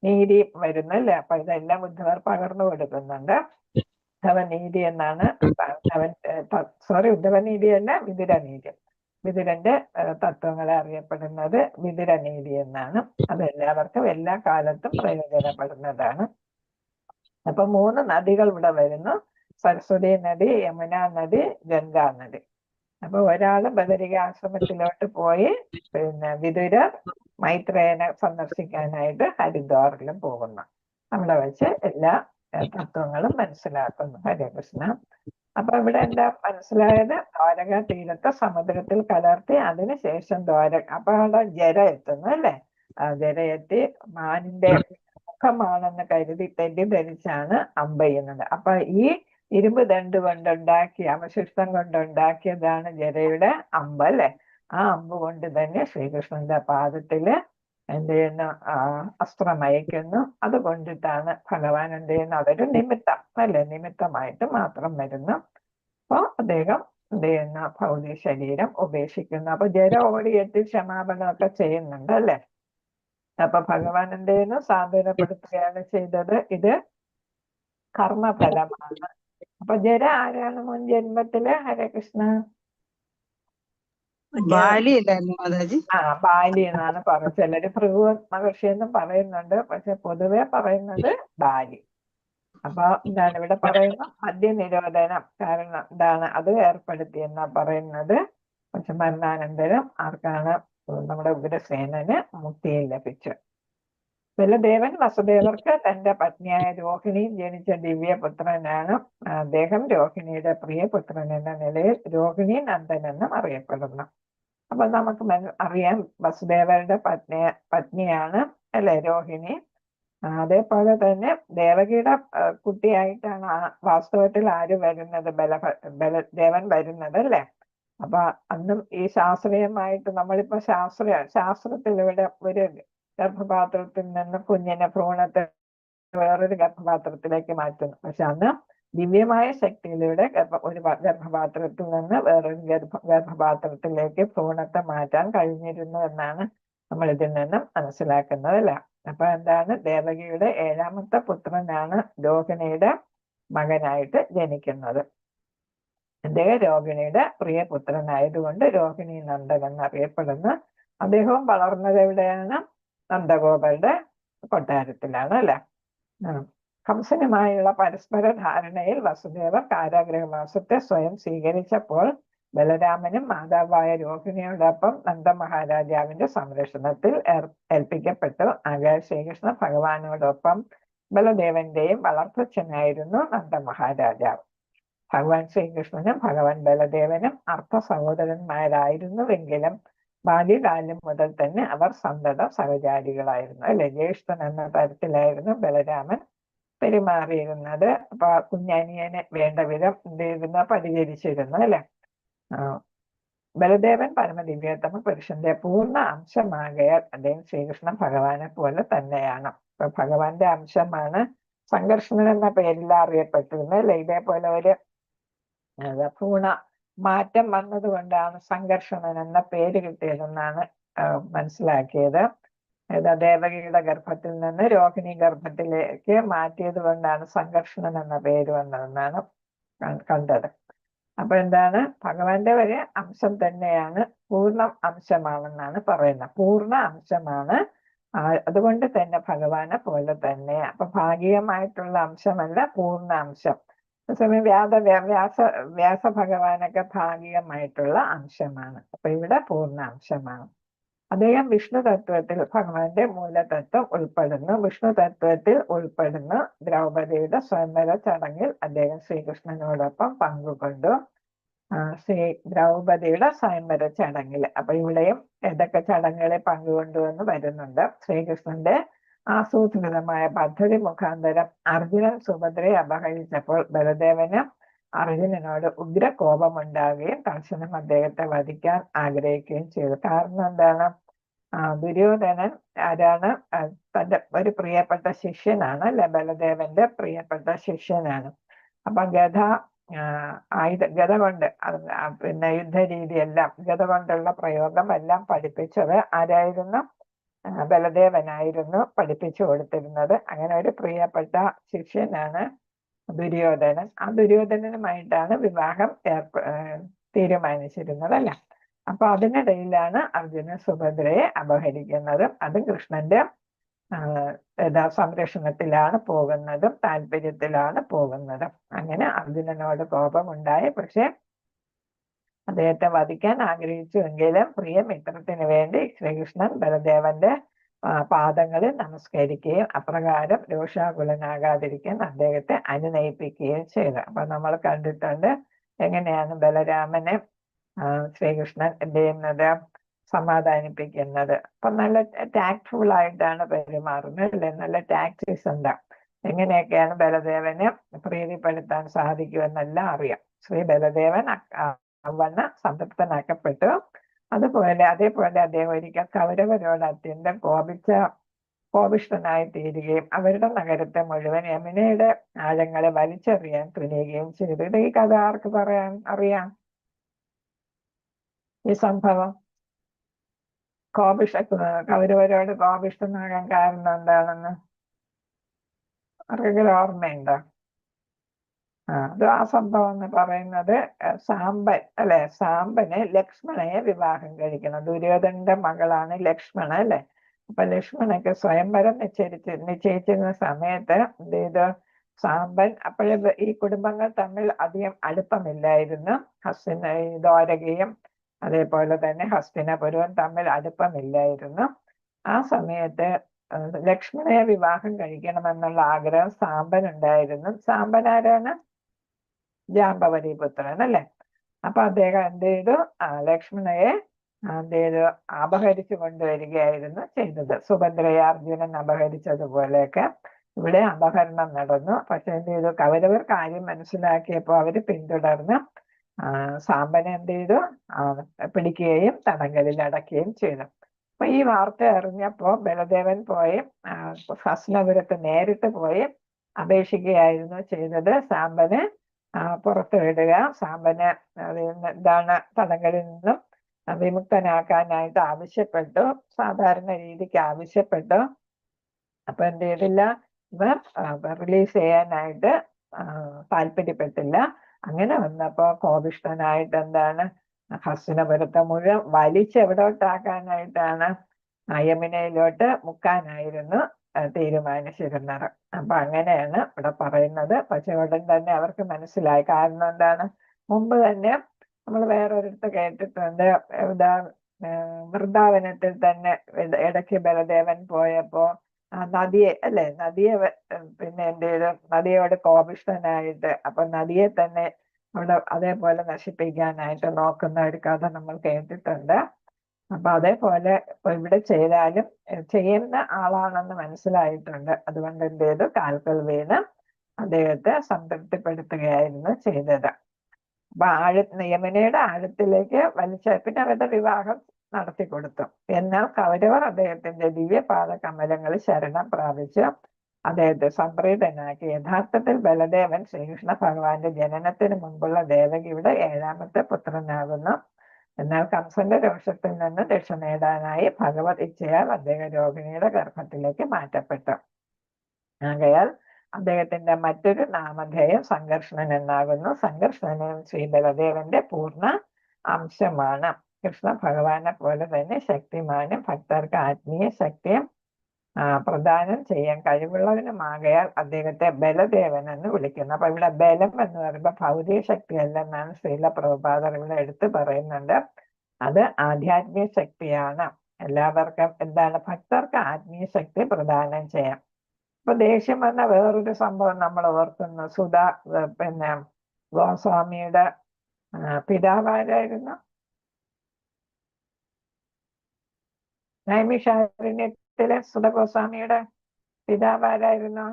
നീതി വരുന്നല്ലേ. അപ്പൊ ഇതെല്ലാം ഉദ്ധവർ പകർന്നു കൊടുക്കുന്നുണ്ട്. ഉദ്ധവനീതി എന്നാണ് ഉദ്ധവനീതി അല്ല, വിതുരനീതി. വിതുരന്റെ തത്വങ്ങളെ അറിയപ്പെടുന്നത് വിതുരനീതി എന്നാണ്. അത് എല്ലാവർക്കും എല്ലാ കാലത്തും പ്രയോജനപ്പെടുന്നതാണ്. അപ്പൊ 3 നദികൾ ഇവിടെ വരുന്നു: സരസ്വതി നദി, യമുന നദി, ഗംഗാ നദി. അപ്പൊ ഒരാള് ബദരികാശ്രമത്തിലോട്ട് പോയി, പിന്നെ വിതുരർ മൈത്രേയനെ സന്ദർശിക്കാനായിട്ട് ഹരിദ്വാറിലും പോകുന്നു. അവിടെ വെച്ച് എല്ലാ തത്വങ്ങളും മനസ്സിലാക്കുന്നു. ഹരേ കൃഷ്ണ. അപ്പൊ ഇവിടെ എന്താ മനസ്സിലായത്? ദ്വാരക തീരത്തെ സമുദ്രത്തിൽ കലർത്തി അതിനുശേഷം അപ്പൊ അവിടെ ജര എത്തുന്നു അല്ലെ. ജര എത്തി മാനിന്റെ മുഖമാണെന്ന് കരുതി തെറ്റിദ്ധരിച്ചാണ് അമ്പെയ്യുന്നത്. അപ്പൊ ഈ ഇരുമ്പ് ദണ്ട് കൊണ്ടുണ്ടാക്കിയ, അവശിഷ്ടം കൊണ്ടുണ്ടാക്കിയതാണ് ജരയുടെ അമ്പ് അല്ലെ. ആ അമ്പ് കൊണ്ട് തന്നെ ശ്രീകൃഷ്ണന്റെ പാദത്തില് എന്ത് ചെയ്യുന്നു? അസ്ത്രം അയക്കുന്നു. അത് കൊണ്ടിട്ടാണ് ഭഗവാൻ എന്ത് ചെയ്യുന്നു? അതൊരു നിമിത്തം അല്ലെ, നിമിത്തമായിട്ട് മാത്രം വരുന്നു. അപ്പൊ അദ്ദേഹം എന്ത് ചെയ്യുന്ന? ഭൗതിക ശരീരം ഉപേക്ഷിക്കുന്നു. അപ്പൊ ജര ഓടിയെത്തി ക്ഷമാപണമൊക്കെ ചെയ്യുന്നുണ്ട് അല്ലെ. അപ്പൊ ഭഗവാൻ എന്ത് ചെയ്യുന്നു? സാന്ത്വനപ്പെടുത്തുകയാണ് ചെയ്തത്. ഇത് കർമ്മഫലമാണ്. അപ്പൊ ജര ആരാണ് മുൻ ജന്മത്തില്? ഹരേ കൃഷ്ണ. ബാലി എന്നാണ് പറയുന്നത്. ചിലര് ഭൃഗു മഹർഷി എന്നും പറയുന്നുണ്ട്. പക്ഷെ പൊതുവെ പറയുന്നത് ബാലി. അപ്പൊ എന്താണ് ഇവിടെ പറയുന്നത്? മദ്യനിരോധനം കാരണം എന്താണ്? അത് ഏർപ്പെടുത്തിയെന്നാ പറയുന്നത്. പക്ഷെ മരണാനന്തരം ആർക്കാണ്? നമ്മുടെ ഉഗ്രസേനന് മുക്തിയിൽ ലഭിച്ചു. ബലദേവൻ വസുദേവർക്ക് തന്റെ പത്നിയായ രോഹിണിയും ജനിച്ച ദിവ്യപുത്രനാണ്. അദ്ദേഹം രോഹിണിയുടെ പ്രിയപുത്രൻ എന്ന നിലയിൽ രോഹിണി നന്ദൻ എന്നും അറിയപ്പെടുന്നു. അപ്പൊ നമുക്ക് അറിയാം, വസുദേവരുടെ പത്നിയാണ് അല്ലെ രോഹിണി. അതേപോലെ തന്നെ ദേവകിയുടെ കുട്ടിയായിട്ടാണ് വാസ്തവത്തിൽ ആര് വരുന്നത്? ബലദേവൻ വരുന്നത് അല്ലെ. അപ്പൊ അന്നും ഈ ശാസ്ത്രീയമായിട്ട് നമ്മളിപ്പോ ശാസ്ത്രത്തിലൂടെ ഒരു ഗർഭപാത്രത്തിൽ നിന്ന് കുഞ്ഞിനെ, ഭ്രൂണത്തെ വേറൊരു ഗർഭപാത്രത്തിലേക്ക് മാറ്റുന്നു. പക്ഷെ അന്ന് ദിവ്യമായ ശക്തിയിലൂടെ ഒരു ഗർഭപാത്രത്തിൽ നിന്ന് വേറൊരു ഗർഭപാത്രത്തിലേക്ക് ഭ്രൂണത്തെ മാറ്റാൻ കഴിഞ്ഞിരുന്നു എന്നാണ് നമ്മൾ ഇതിൽ നിന്നും മനസ്സിലാക്കുന്നത് അല്ലെ. അപ്പൊ എന്താണ്? ദേവകിയുടെ 7ാമത്തെ പുത്രനാണ് രോഹിണിയുടെ മകനായിട്ട് ജനിക്കുന്നത്. അദ്ദേഹം രോഹിണിയുടെ പ്രിയപുത്രനായതുകൊണ്ട് രോഹിണി നന്ദൻ എന്നറിയപ്പെടുന്നു. അദ്ദേഹവും വളർന്നത് എവിടെയാണ്? നന്ദഗോപരുടെ കൊട്ടാരത്തിലാണ് അല്ലെ. കംസനുമായുള്ള പരസ്പര ധാരണയിൽ വസുദേവർ കാരാഗ്രഹവാസത്തെ സ്വയം സ്വീകരിച്ചപ്പോൾ ബലരാമനും മാതാവായ രോഹിണിയോടൊപ്പം നന്ദമഹാരാജാവിന്റെ സംരക്ഷണത്തിൽ ഏൽപ്പിക്കപ്പെട്ടു. ആകയാൽ ശ്രീകൃഷ്ണ ഭഗവാനോടൊപ്പം ബലദേവന്റെയും വളർത്തച്ഛനായിരുന്നു നന്ദ മഹാരാജാവ്. ഭഗവാൻ ശ്രീകൃഷ്ണനും ഭഗവാൻ ബലദേവനും അർത്ഥ സഹോദരന്മാരായിരുന്നുവെങ്കിലും ബാല്യകാലം മുതൽ തന്നെ അവർ സന്തത സഹചാരികളായിരുന്നു. അല്ലെ, ജ്യേഷ്ഠൻ എന്ന തരത്തിലായിരുന്നു ബലരാമൻ പെരുമാറിയിരുന്നത്. അപ്പൊ കുഞ്ഞനിയനെ വേണ്ട വിധം എന്ത് ചെയ്തിരുന്നു, പരിചരിച്ചിരുന്നു. അല്ലെ, ബലദേവൻ പരമദിവ്യോത്തമ പുരുഷന്റെ പൂർണ്ണ അംശമാകയാൽ അദ്ദേഹം ശ്രീകൃഷ്ണ ഭഗവാനെ പോലെ തന്നെയാണ്. അപ്പൊ ഭഗവാന്റെ അംശമാണ്. സംഘർഷണൻ എന്ന പേരിൽ അറിയപ്പെട്ടിരുന്നത്. അല്ലെ, ഇതേപോലെ ഒരു പൂർണ്ണ മാറ്റം വന്നത് കൊണ്ടാണ് സംഘർഷണൻ എന്ന പേര് കിട്ടിയതെന്നാണ് മനസ്സിലാക്കിയത്. ദേവകിയുടെ ഗർഭത്തിൽ നിന്ന് രോഹിണി ഗർഭത്തിലേക്ക് മാറ്റിയത് കൊണ്ടാണ് സംഘർഷണൻ എന്ന പേര് വന്നതെന്നാണ് കണ്ടത്. അപ്പൊ എന്താണ്, ഭഗവാന്റെ ഒരു അംശം തന്നെയാണ്, പൂർണ്ണ അംശമാണെന്നാണ് പറയുന്നത്. പൂർണ്ണ അംശമാണ്, അതുകൊണ്ട് തന്നെ ഭഗവാനെ പോലെ തന്നെ. അപ്പൊ ഭാഗികമായിട്ടുള്ള അംശമല്ല, പൂർണ്ണ അംശം. അതേസമയം വ്യാസ ഭഗവാനൊക്കെ ഭാഗികമായിട്ടുള്ള അംശമാണ്. അപ്പൊ ഇവിടെ പൂർണ്ണ അംശമാണ്. അദ്ദേഹം വിഷ്ണു തത്വത്തിൽ ഭഗവാന്റെ മൂലതത്വം ഉൾപ്പെടുന്നു. വിഷ്ണു തത്വത്തിൽ ഉൾപ്പെടുന്നു. ദ്രൗപദിയുടെ സ്വയംവര ചടങ്ങിൽ അദ്ദേഹം ശ്രീകൃഷ്ണനോടൊപ്പം പങ്കുകൊണ്ടു. ദ്രൗപദിയുടെ സ്വയംവര ചടങ്ങിൽ. അപ്പൊ ഇവിടെയും ഏതൊക്കെ ചടങ്ങുകളെ പങ്കുകൊണ്ടു എന്ന് വരുന്നുണ്ട്. ശ്രീകൃഷ്ണന്റെ ആസൂത്രിതമായ പദ്ധതി മുഖാന്തരം അർജുനൻ സുഭദ്രയെ അപഹരിച്ചപ്പോൾ ബലദേവന് അർജുനനോട് ഉഗ്ര കോപമുണ്ടാകുകയും തൽക്ഷണം അദ്ദേഹത്തെ വധിക്കാൻ ആഗ്രഹിക്കുകയും ചെയ്തു. കാരണം എന്താണ്, ദുര്യോധനൻ ആരാണ്, തന്റെ ഒരു പ്രിയപ്പെട്ട ശിഷ്യനാണ്. അല്ലെ, ബലദേവന്റെ പ്രിയപ്പെട്ട ശിഷ്യനാണ്. അപ്പൊ ഗത കൊണ്ട് പിന്നെ യുദ്ധരീതിയെല്ലാം, ഗത കൊണ്ടുള്ള പ്രയോഗം എല്ലാം പഠിപ്പിച്ചത് ആരായിരുന്നു, ബലദേവനായിരുന്നു പഠിപ്പിച്ചു കൊടുത്തിരുന്നത്. അങ്ങനെ ഒരു പ്രിയപ്പെട്ട ശിഷ്യനാണ് ദുര്യോധനൻ. ആ ദുര്യോധനനുമായിട്ടാണ് വിവാഹം തീരുമാനിച്ചിരുന്നത്. അല്ല, അപ്പൊ അതിനിടയിലാണ് അർജുനൻ സുഭദ്രയെ അപഹരിക്കുന്നതും. അതും കൃഷ്ണന്റെ സംരക്ഷണത്തിലാണ് പോകുന്നതും താല്പര്യത്തിലാണ് പോകുന്നതും. അങ്ങനെ അർജുനനോട് കോപമുണ്ടായി. പക്ഷെ അദ്ദേഹത്തെ വധിക്കാൻ ആഗ്രഹിച്ചുവെങ്കിലും പ്രിയമിത്രത്തിന് വേണ്ടി ശ്രീകൃഷ്ണൻ ബലദേവന്റെ പാദങ്ങളിൽ നമസ്കരിക്കുകയും അപ്രകാരം രോഷാകുലനാകാതിരിക്കാൻ അദ്ദേഹത്തെ അനുനയിപ്പിക്കുകയും ചെയ്തു. അപ്പൊ നമ്മൾ കണ്ടിട്ടുണ്ട് എങ്ങനെയാണ് ബലരാമനെ ശ്രീകൃഷ്ണൻ എന്ത് ചെയ്യുന്നത്, സമാധാനിപ്പിക്കുന്നത്. അപ്പൊ നല്ല ടാക്ട്ഫുൾ ആയിട്ടാണ് പെരുമാറുന്നത്. അല്ലെ, നല്ല ടാക്ടിക്സ് ഉണ്ട്. എങ്ങനെയൊക്കെയാണ് ബലദേവനെ പ്രീതിപ്പെടുത്താൻ സാധിക്കുമെന്നെല്ലാം അറിയാം. ശ്രീ ബലദേവൻ വന്ന് സംതൃപ്തനാക്കപ്പെട്ടു. അതേപോലെ അദ്ദേഹം ഒരിക്കൽ കൗരവരോട് അത്യന്തം കോപിഷ്ഠനായി തീരുകയും അവരുടെ നഗരത്തെ മുഴുവൻ യമുനയുടെ ആഴങ്ങളെ വലിച്ചെറിയാൻ തുനിയുകയും ചെയ്തു. ഇത് ഈ കഥ ആർക്ക് അറിയാം ഈ സംഭവം? കൗരവരോട് കോപിഷ്ഠനാകാൻ കാരണം എന്താണെന്ന് ആർക്കെങ്കിലും ഓർമ്മയുണ്ടോ? ആ സംഭവം എന്ന് പറയുന്നത് സാമ്പൻ, അല്ലെ, സാമ്പന് ലക്ഷ്മണയെ വിവാഹം കഴിക്കണം. ദുര്യോധനന്റെ മകളാണ് ലക്ഷ്മണ. അല്ലെ, അപ്പൊ ലക്ഷ്മണക്ക് സ്വയംവരം നിശ്ചയിച്ചിരുന്ന സമയത്ത് എന്ത് ചെയ്തു, സാമ്പൻ അപ്പോഴേ ഈ കുടുംബങ്ങൾ തമ്മിൽ അധികം അടുപ്പമില്ലായിരുന്നു. ദ്വാരകയും അതേപോലെ തന്നെ ഹസ്തിനപുരവും തമ്മിൽ അടുപ്പമില്ലായിരുന്നു. ആ സമയത്ത് ലക്ഷ്മണയെ വിവാഹം കഴിക്കണമെന്നുള്ള ആഗ്രഹം സാമ്പനുണ്ടായിരുന്നു. സാമ്പൻ ആരാണ്? ജാമ്പവതി പുത്രൻ. അല്ലെ, അപ്പൊ അദ്ദേഹം എന്ത് ചെയ്തു, ലക്ഷ്മണയെ എന്ത് ചെയ്തു, അപഹരിച്ചു കൊണ്ടുവരികയായിരുന്നു ചെയ്തത്. സുഭദ്രയെ അർജുനൻ അപഹരിച്ചതുപോലെയൊക്കെ ഇവിടെ അപഹരണം നടന്നു. പക്ഷെ എന്ത് ചെയ്തു, കൗരവർ കാര്യം മനസ്സിലാക്കിയപ്പോൾ അവര് പിന്തുടർന്ന് സാമ്പനെ എന്ത് ചെയ്തു, പിടിക്കുകയും തടങ്കലിൽ അടക്കുകയും ചെയ്തു. അപ്പൊ ഈ വാർത്ത അറിഞ്ഞപ്പോ ബലദേവൻ പോയി ഹസ്തിനപുരത്ത് നേരിട്ട് പോയി അപേക്ഷിക്കുകയായിരുന്നു ചെയ്തത്. സാമ്പനെ പുറത്തു വിടുക, സാമ്പനെ എന്താണ് തടങ്കലിൽ നിന്നും വിമുക്തനാക്കാനായിട്ട് ആവശ്യപ്പെട്ടു. സാധാരണ രീതിക്ക് ആവശ്യപ്പെട്ടു. അപ്പൊ എന്ത് ചെയ്തില്ല, ഇവർ റിലീസ് ചെയ്യാനായിട്ട് താല്പര്യപ്പെട്ടില്ല. അങ്ങനെ വന്നപ്പോ കോപിഷ്ഠനായിട്ട് എന്താണ്, ഹസ്തിനപുരത്തെ മുഴുവൻ വലിച്ചെവിടോട്ടാക്കാനായിട്ടാണ് യമുനയിലോട്ട് മുക്കാനായിരുന്നു തീരുമാനിച്ചിരുന്നത്. അപ്പൊ അങ്ങനെയാണ് ഇവിടെ പറയുന്നത്. പക്ഷെ ഉടൻ തന്നെ അവർക്ക് മനസ്സിലായി. കാരണം എന്താണ്, മുമ്പ് തന്നെ നമ്മൾ വേറൊരിടത്ത് കേട്ടിട്ടുണ്ട്, വൃന്ദാവനത്തിൽ തന്നെ ഇടയ്ക്ക് ബലദേവൻ പോയപ്പോ നദിയെ അല്ലെ പിന്നെ എന്ത് ചെയ്തു, നദിയോട് കോപിഷ്ഠനായിട്ട് അപ്പൊ നദിയെ തന്നെ അവിടെ അതേപോലെ നശിപ്പിക്കാനായിട്ട് നോക്കുന്ന ഒരു കഥ നമ്മൾ കേട്ടിട്ടുണ്ട്. അപ്പൊ അതേപോലെ ഇപ്പൊ ഇവിടെ ചെയ്താലും ചെയ്യുന്ന ആളാണെന്ന് മനസ്സിലായിട്ടുണ്ട്. അതുകൊണ്ട് എന്ത് ചെയ്തു, കാൽക്കൽ വീണ് അദ്ദേഹത്തെ സംതൃപ്തിപ്പെടുത്തുകയായിരുന്നു ചെയ്തത്. അപ്പൊ യമുനയുടെ ആഴത്തിലേക്ക് പിന്നെ അവരുടെ വിവാഹം നടത്തി കൊടുത്തു. എന്നാൽ കൗരവർ അദ്ദേഹത്തിന്റെ ദിവ്യപാദ കമലങ്ങളിൽ ശരണം പ്രാപിച്ച് അദ്ദേഹത്തെ സംപ്രീതനാക്കി. യഥാർത്ഥത്തിൽ ബലദേവൻ ശ്രീകൃഷ്ണ ഭഗവാന്റെ ജനനത്തിന് മുമ്പുള്ള ദേവകിയുടെ 7ാമത്തെ പുത്രനാകുന്നു. എന്നാൽ കംസന്റെ രോഷത്തിൽ നിന്ന് രക്ഷ നേടാനായി ഭഗവത് ഇച്ഛയാൽ അദ്ദേഹം രോഹിണിയുടെ ഗർഭത്തിലേക്ക് മാറ്റപ്പെട്ടു. ആകയാൽ അദ്ദേഹത്തിന്റെ മറ്റൊരു നാമധേയം സംഘർഷണൻ എന്നാകുന്നു. സംഘർഷണനും ശ്രീ ബലദേവന്റെ പൂർണ്ണ അംശമാണ്. കൃഷ്ണ ഭഗവാനെ പോലെ തന്നെ ശക്തിമാനും ഭക്തർക്ക് ആത്മീയ ശക്തിയും പ്രദാനം ചെയ്യാൻ കഴിവുള്ളവനുമാകയാൽ അദ്ദേഹത്തെ ബലദേവൻ എന്ന് വിളിക്കുന്നു. അപ്പൊ ഇവിടെ ബലം എന്ന് പറയുമ്പോൾ ഭൗതിക ശക്തി അല്ലെന്നാണ് ശ്രീല പ്രഭുപാദർ ഇവിടെ എടുത്തു പറയുന്നുണ്ട്. അത് ആധ്യാത്മിക ശക്തിയാണ്. എല്ലാവർക്കും എന്താണ്, ഭക്തർക്ക് ആത്മീയ ശക്തി പ്രദാനം ചെയ്യാം. ഇപ്പൊ ദേഷ്യം വന്ന വേറൊരു സംഭവം നമ്മൾ ഓർക്കുന്നു. പിന്നെ ഗോസ്വാമിയുടെ പിതാവാരായിരുന്നു? നൈമിഷാരണ്യത്തിലെ സുധ ഗോസ്വാമിയുടെ പിതാവാരായിരുന്നു?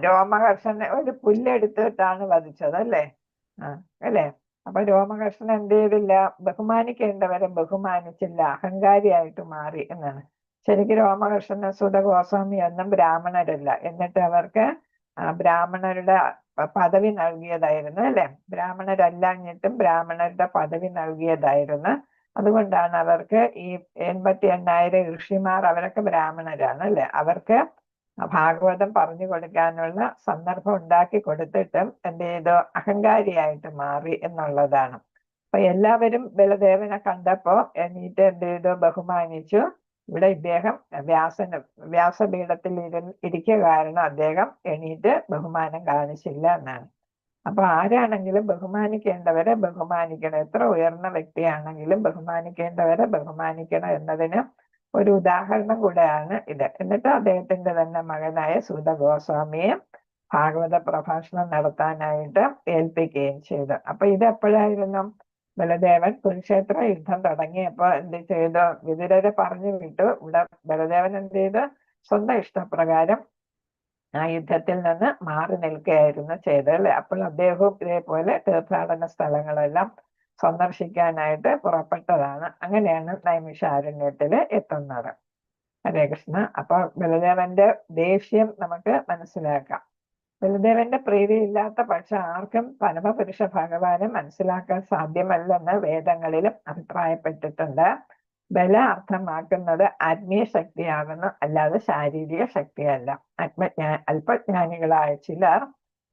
രോമഹർഷൻ ഒരു പുല്ലെടുത്തിട്ടാണ് വധിച്ചത് അല്ലേ? അല്ലേ? അപ്പൊ രോമഹർഷൻ എന്ത് ചെയ്തില്ല, ബഹുമാനിക്കേണ്ടവരെ ബഹുമാനിച്ചില്ല, അഹങ്കാരിയായിട്ട് മാറി എന്നാണ്. ശരിക്കും രോമഹർഷന് സുധ ഗോസ്വാമി ഒന്നും ബ്രാഹ്മണരല്ല, എന്നിട്ട് അവർക്ക് ബ്രാഹ്മണരുടെ പദവി നൽകിയതായിരുന്നു അല്ലെ? ബ്രാഹ്മണരല്ലാഞ്ഞിട്ടും ബ്രാഹ്മണരുടെ പദവി നൽകിയതായിരുന്നു. അതുകൊണ്ടാണ് അവർക്ക് ഈ 88,000 ഋഷിമാർ, അവരൊക്കെ ബ്രാഹ്മണരാണ് അല്ലെ? അവർക്ക് ഭാഗവതം പറഞ്ഞു കൊടുക്കാനുള്ള സന്ദർഭം ഉണ്ടാക്കി കൊടുത്തിട്ടും എന്ത് ചെയ്തു, അഹങ്കാരിയായിട്ട് മാറി എന്നുള്ളതാണ്. അപ്പൊ എല്ലാവരും ബലദേവനെ കണ്ടപ്പോ എണീറ്റ് എന്ത് ചെയ്തു, ബഹുമാനിച്ചു. ഇവിടെ ഇദ്ദേഹം വ്യാസപീഠത്തിൽ ഇരിക്കുക കാരണം അദ്ദേഹം എണീറ്റ് ബഹുമാനം കാണിച്ചില്ല എന്നാണ്. അപ്പൊ ആരാണെങ്കിലും ബഹുമാനിക്കേണ്ടവരെ ബഹുമാനിക്കണം. എത്ര ഉയർന്ന വ്യക്തിയാണെങ്കിലും ബഹുമാനിക്കേണ്ടവരെ ബഹുമാനിക്കണം എന്നതിന് ഒരു ഉദാഹരണം കൂടെയാണ് ഇത്. എന്നിട്ട് അദ്ദേഹത്തിന്റെ തന്നെ മകനായ സൂത ഗോസ്വാമിയെ ഭാഗവത പ്രഭാഷണം നടത്താനായിട്ട് ഏൽപ്പിക്കുകയും ചെയ്തു. അപ്പൊ ഇത് എപ്പോഴായിരുന്നു? ബലദേവൻ കുരുക്ഷേത്ര യുദ്ധം തുടങ്ങിയപ്പോ എന്ത് ചെയ്തു, വിതുരരെ പറഞ്ഞു വിട്ടു. ഇവിടെ ബലദേവൻ എന്ത് ചെയ്ത്, സ്വന്തം ഇഷ്ടപ്രകാരം ആ യുദ്ധത്തിൽ നിന്ന് മാറി നിൽക്കുകയായിരുന്നു ചെയ്തത് അല്ലെ? അപ്പോൾ അദ്ദേഹവും ഇതേപോലെ തീർത്ഥാടന സ്ഥലങ്ങളെല്ലാം സന്ദർശിക്കാനായിട്ട് പുറപ്പെട്ടതാണ്. അങ്ങനെയാണ് നൈമിഷാരണ്യത്തില് എത്തുന്നത്. ഹരേ കൃഷ്ണ. അപ്പൊ ബലദേവന്റെ ദേഷ്യം നമുക്ക് മനസ്സിലാക്കാം. ബലദേവന്റെ പ്രീതിയില്ലാത്ത പക്ഷെ ആർക്കും പരമപുരുഷ ഭഗവാനെ മനസ്സിലാക്കാൻ സാധ്യമല്ലെന്ന് വേദങ്ങളിലും അഭിപ്രായപ്പെട്ടിട്ടുണ്ട്. ബല അർത്ഥമാക്കുന്നത് ആത്മീയ ശക്തിയാകുന്നു, അല്ലാതെ ശാരീരിക ശക്തിയല്ല. അല്പജ്ഞാനികളായ ചിലർ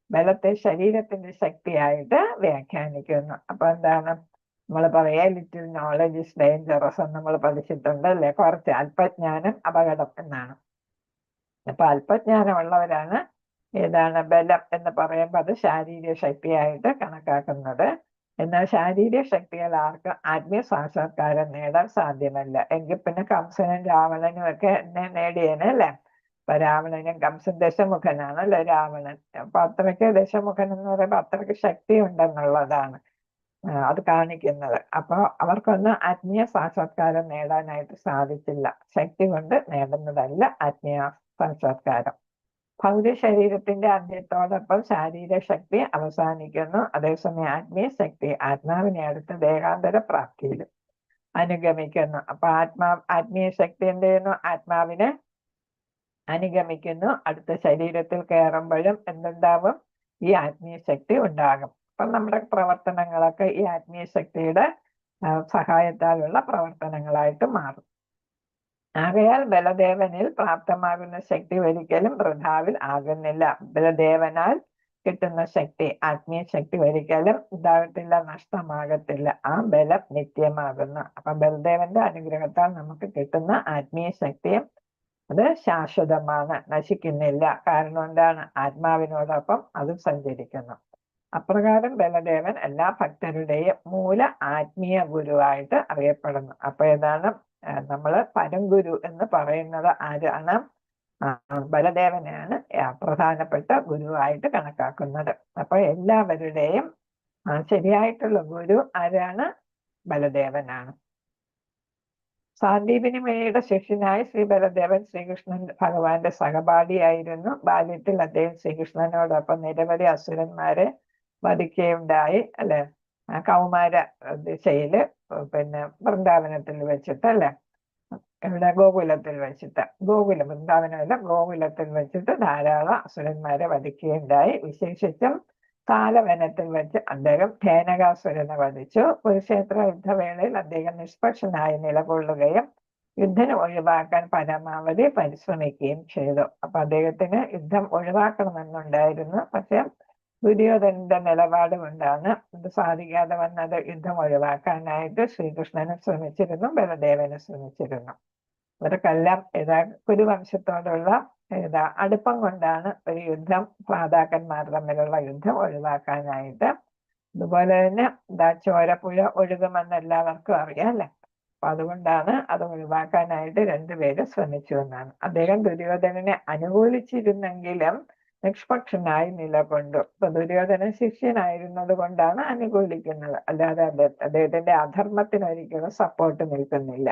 ബലത്തെ ശരീരത്തിന്റെ ശക്തിയായിട്ട് വ്യാഖ്യാനിക്കുന്നു. അപ്പൊ എന്താണ് നമ്മൾ പറയാ, ലിറ്റിൽ നോളജ് ഇസ് ഡേഞ്ചറസ് എന്ന് നമ്മൾ പഠിച്ചിട്ടുണ്ട് അല്ലെ? കുറച്ച് അല്പജ്ഞാനം അപകടം എന്നാണ്. അപ്പൊ അല്പജ്ഞാനമുള്ളവരാണ് ഏതാണ് ബലം എന്ന് പറയുമ്പോൾ അത് ശാരീരിക ശക്തിയായിട്ട് കണക്കാക്കുന്നത്. എന്നാൽ ശാരീരിക ശക്തികൾ ആർക്കും ആത്മീയ സാക്ഷാത്കാരം നേടാൻ സാധ്യമല്ല. എങ്കിൽ പിന്നെ കംസനും രാവണനും ഒക്കെ എന്നെ നേടിയേനെ അല്ലെ? അപ്പൊ രാവണനും കംസൻ ദശമുഖനാണ് അല്ലെ രാവണൻ. അപ്പൊ അത്രയ്ക്ക് ദശമുഖൻ എന്ന് പറയുമ്പോൾ അത്രയ്ക്ക് ശക്തി ഉണ്ടെന്നുള്ളതാണ് അത് കാണിക്കുന്നത്. അപ്പൊ അവർക്കൊന്നും ആത്മീയ സാക്ഷാത്കാരം നേടാനായിട്ട് സാധിച്ചില്ല. ശക്തി കൊണ്ട് നേടുന്നതല്ല ആത്മീയ സാക്ഷാത്കാരം. ഭൗതിക ശരീരത്തിന്റെ അന്ത്യത്തോടൊപ്പം ശാരീരിക ശക്തി അവസാനിക്കുന്നു. അതേസമയം ആത്മീയ ശക്തി ആത്മാവിനെ അടുത്ത ദേഹാന്തര പ്രാപ്തിയിലും അനുഗമിക്കുന്നു. അപ്പൊ ആത്മീയ ശക്തി എന്ത് ചെയ്യുന്നു, ആത്മാവിനെ അനുഗമിക്കുന്നു. അടുത്ത ശരീരത്തിൽ കയറുമ്പോഴും എന്തുണ്ടാവും, ഈ ആത്മീയ ശക്തി ഉണ്ടാകും. അപ്പൊ നമ്മുടെ പ്രവർത്തനങ്ങളൊക്കെ ഈ ആത്മീയ ശക്തിയുടെ സഹായത്താലുള്ള പ്രവർത്തനങ്ങളായിട്ട് മാറും. ആകയാൽ ബലദേവനിൽ പ്രാപ്തമാകുന്ന ശക്തി ഒരിക്കലും വൃഥാവിൽ ആകുന്നില്ല. ബലദേവനാൽ കിട്ടുന്ന ശക്തി, ആത്മീയ ശക്തി ഒരിക്കലും ഇതാകത്തില്ല, നഷ്ടമാകത്തില്ല. ആ ബലം നിത്യമാകുന്നു. അപ്പൊ ബലദേവന്റെ അനുഗ്രഹത്താൽ നമുക്ക് കിട്ടുന്ന ആത്മീയ ശക്തിയും അത് ശാശ്വതമാണ്, നശിക്കുന്നില്ല. കാരണം എന്താണ്, ആത്മാവിനോടൊപ്പം അതും സഞ്ചരിക്കുന്നു. അപ്രകാരം ബലദേവൻ എല്ലാ ഭക്തരുടെയും മൂല ആത്മീയ ഗുരുവായിട്ട് അറിയപ്പെടുന്നു. അപ്പൊ ഏതാണ് നമ്മള് പരംഗുരു എന്ന് പറയുന്നത് ആരാണ്? ബലദേവനെയാണ് പ്രധാനപ്പെട്ട ഗുരുവായിട്ട് കണക്കാക്കുന്നത്. അപ്പൊ എല്ലാവരുടെയും ശരിയായിട്ടുള്ള ഗുരു ആരാണ്? ബലദേവനാണ്. സാന്ദീപനിമയുടെ ശിഷ്യനായി ശ്രീ ബലദേവൻ ശ്രീകൃഷ്ണൻ ഭഗവാന്റെ സഹപാഠിയായിരുന്നു. ബാല്യത്തിൽ അദ്ദേഹം ശ്രീകൃഷ്ണനോടൊപ്പം നിരവധി അസുരന്മാരെ വധിക്കുകയുണ്ടായി, അല്ലെ? കൗമാര ദിശയില് പിന്നെ വൃന്ദാവനത്തിൽ വെച്ചിട്ട്, അല്ലെ? ഇവിടെ ഗോകുലത്തിൽ വെച്ചിട്ട്, വൃന്ദാവനമല്ല, ഗോകുലത്തിൽ വെച്ചിട്ട് ധാരാളം അസുരന്മാരെ വധിക്കുകയുണ്ടായി. വിശേഷിച്ചും കാലവനത്തിൽ വെച്ച് അദ്ദേഹം ധേനകാസുരനെ വധിച്ചു. കുരുക്ഷേത്ര യുദ്ധവേളയിൽ അദ്ദേഹം നിഷ്പക്ഷനായി നിലകൊള്ളുകയും യുദ്ധം ഒഴിവാക്കാൻ പരമാവധി പരിശ്രമിക്കുകയും ചെയ്തു. അപ്പൊ അദ്ദേഹത്തിന് യുദ്ധം ഒഴിവാക്കണമെന്നുണ്ടായിരുന്നു. പക്ഷെ ദുര്യോധനന്റെ നിലപാട് കൊണ്ടാണ് ഇത് സാധിക്കാതെ വന്നത്. യുദ്ധം ഒഴിവാക്കാനായിട്ട് ശ്രീകൃഷ്ണനും ശ്രമിച്ചിരുന്നു, ബലദേവനും ശ്രമിച്ചിരുന്നു. ഇവർക്കെല്ലാം കുരുവംശത്തോടുള്ള അടുപ്പം കൊണ്ടാണ് ഒരു യുദ്ധം, ഭ്രാതാക്കന്മാർ തമ്മിലുള്ള യുദ്ധം ഒഴിവാക്കാനായിട്ട്. അതുപോലെ തന്നെ ചോരപ്പുഴ ഒഴുകുമെന്ന് എല്ലാവർക്കും അറിയാം, അല്ലെ? അപ്പൊ അതുകൊണ്ടാണ് അത് ഒഴിവാക്കാനായിട്ട് രണ്ടുപേരും ശ്രമിച്ചു എന്നാണ്. അദ്ദേഹം ദുര്യോധനനെ അനുകൂലിച്ചിരുന്നെങ്കിലും നിഷ്പക്ഷനായി നിലകൊണ്ടു. ഇപ്പൊ ദുര്യോധനൻ ശിഷ്യനായിരുന്നത് കൊണ്ടാണ് അനുകൂലിക്കുന്നത്, അല്ലാതെ അദ്ദേഹത്തിന്റെ അധർമ്മത്തിന് ഒരിക്കലും സപ്പോർട്ട് നിൽക്കുന്നില്ല.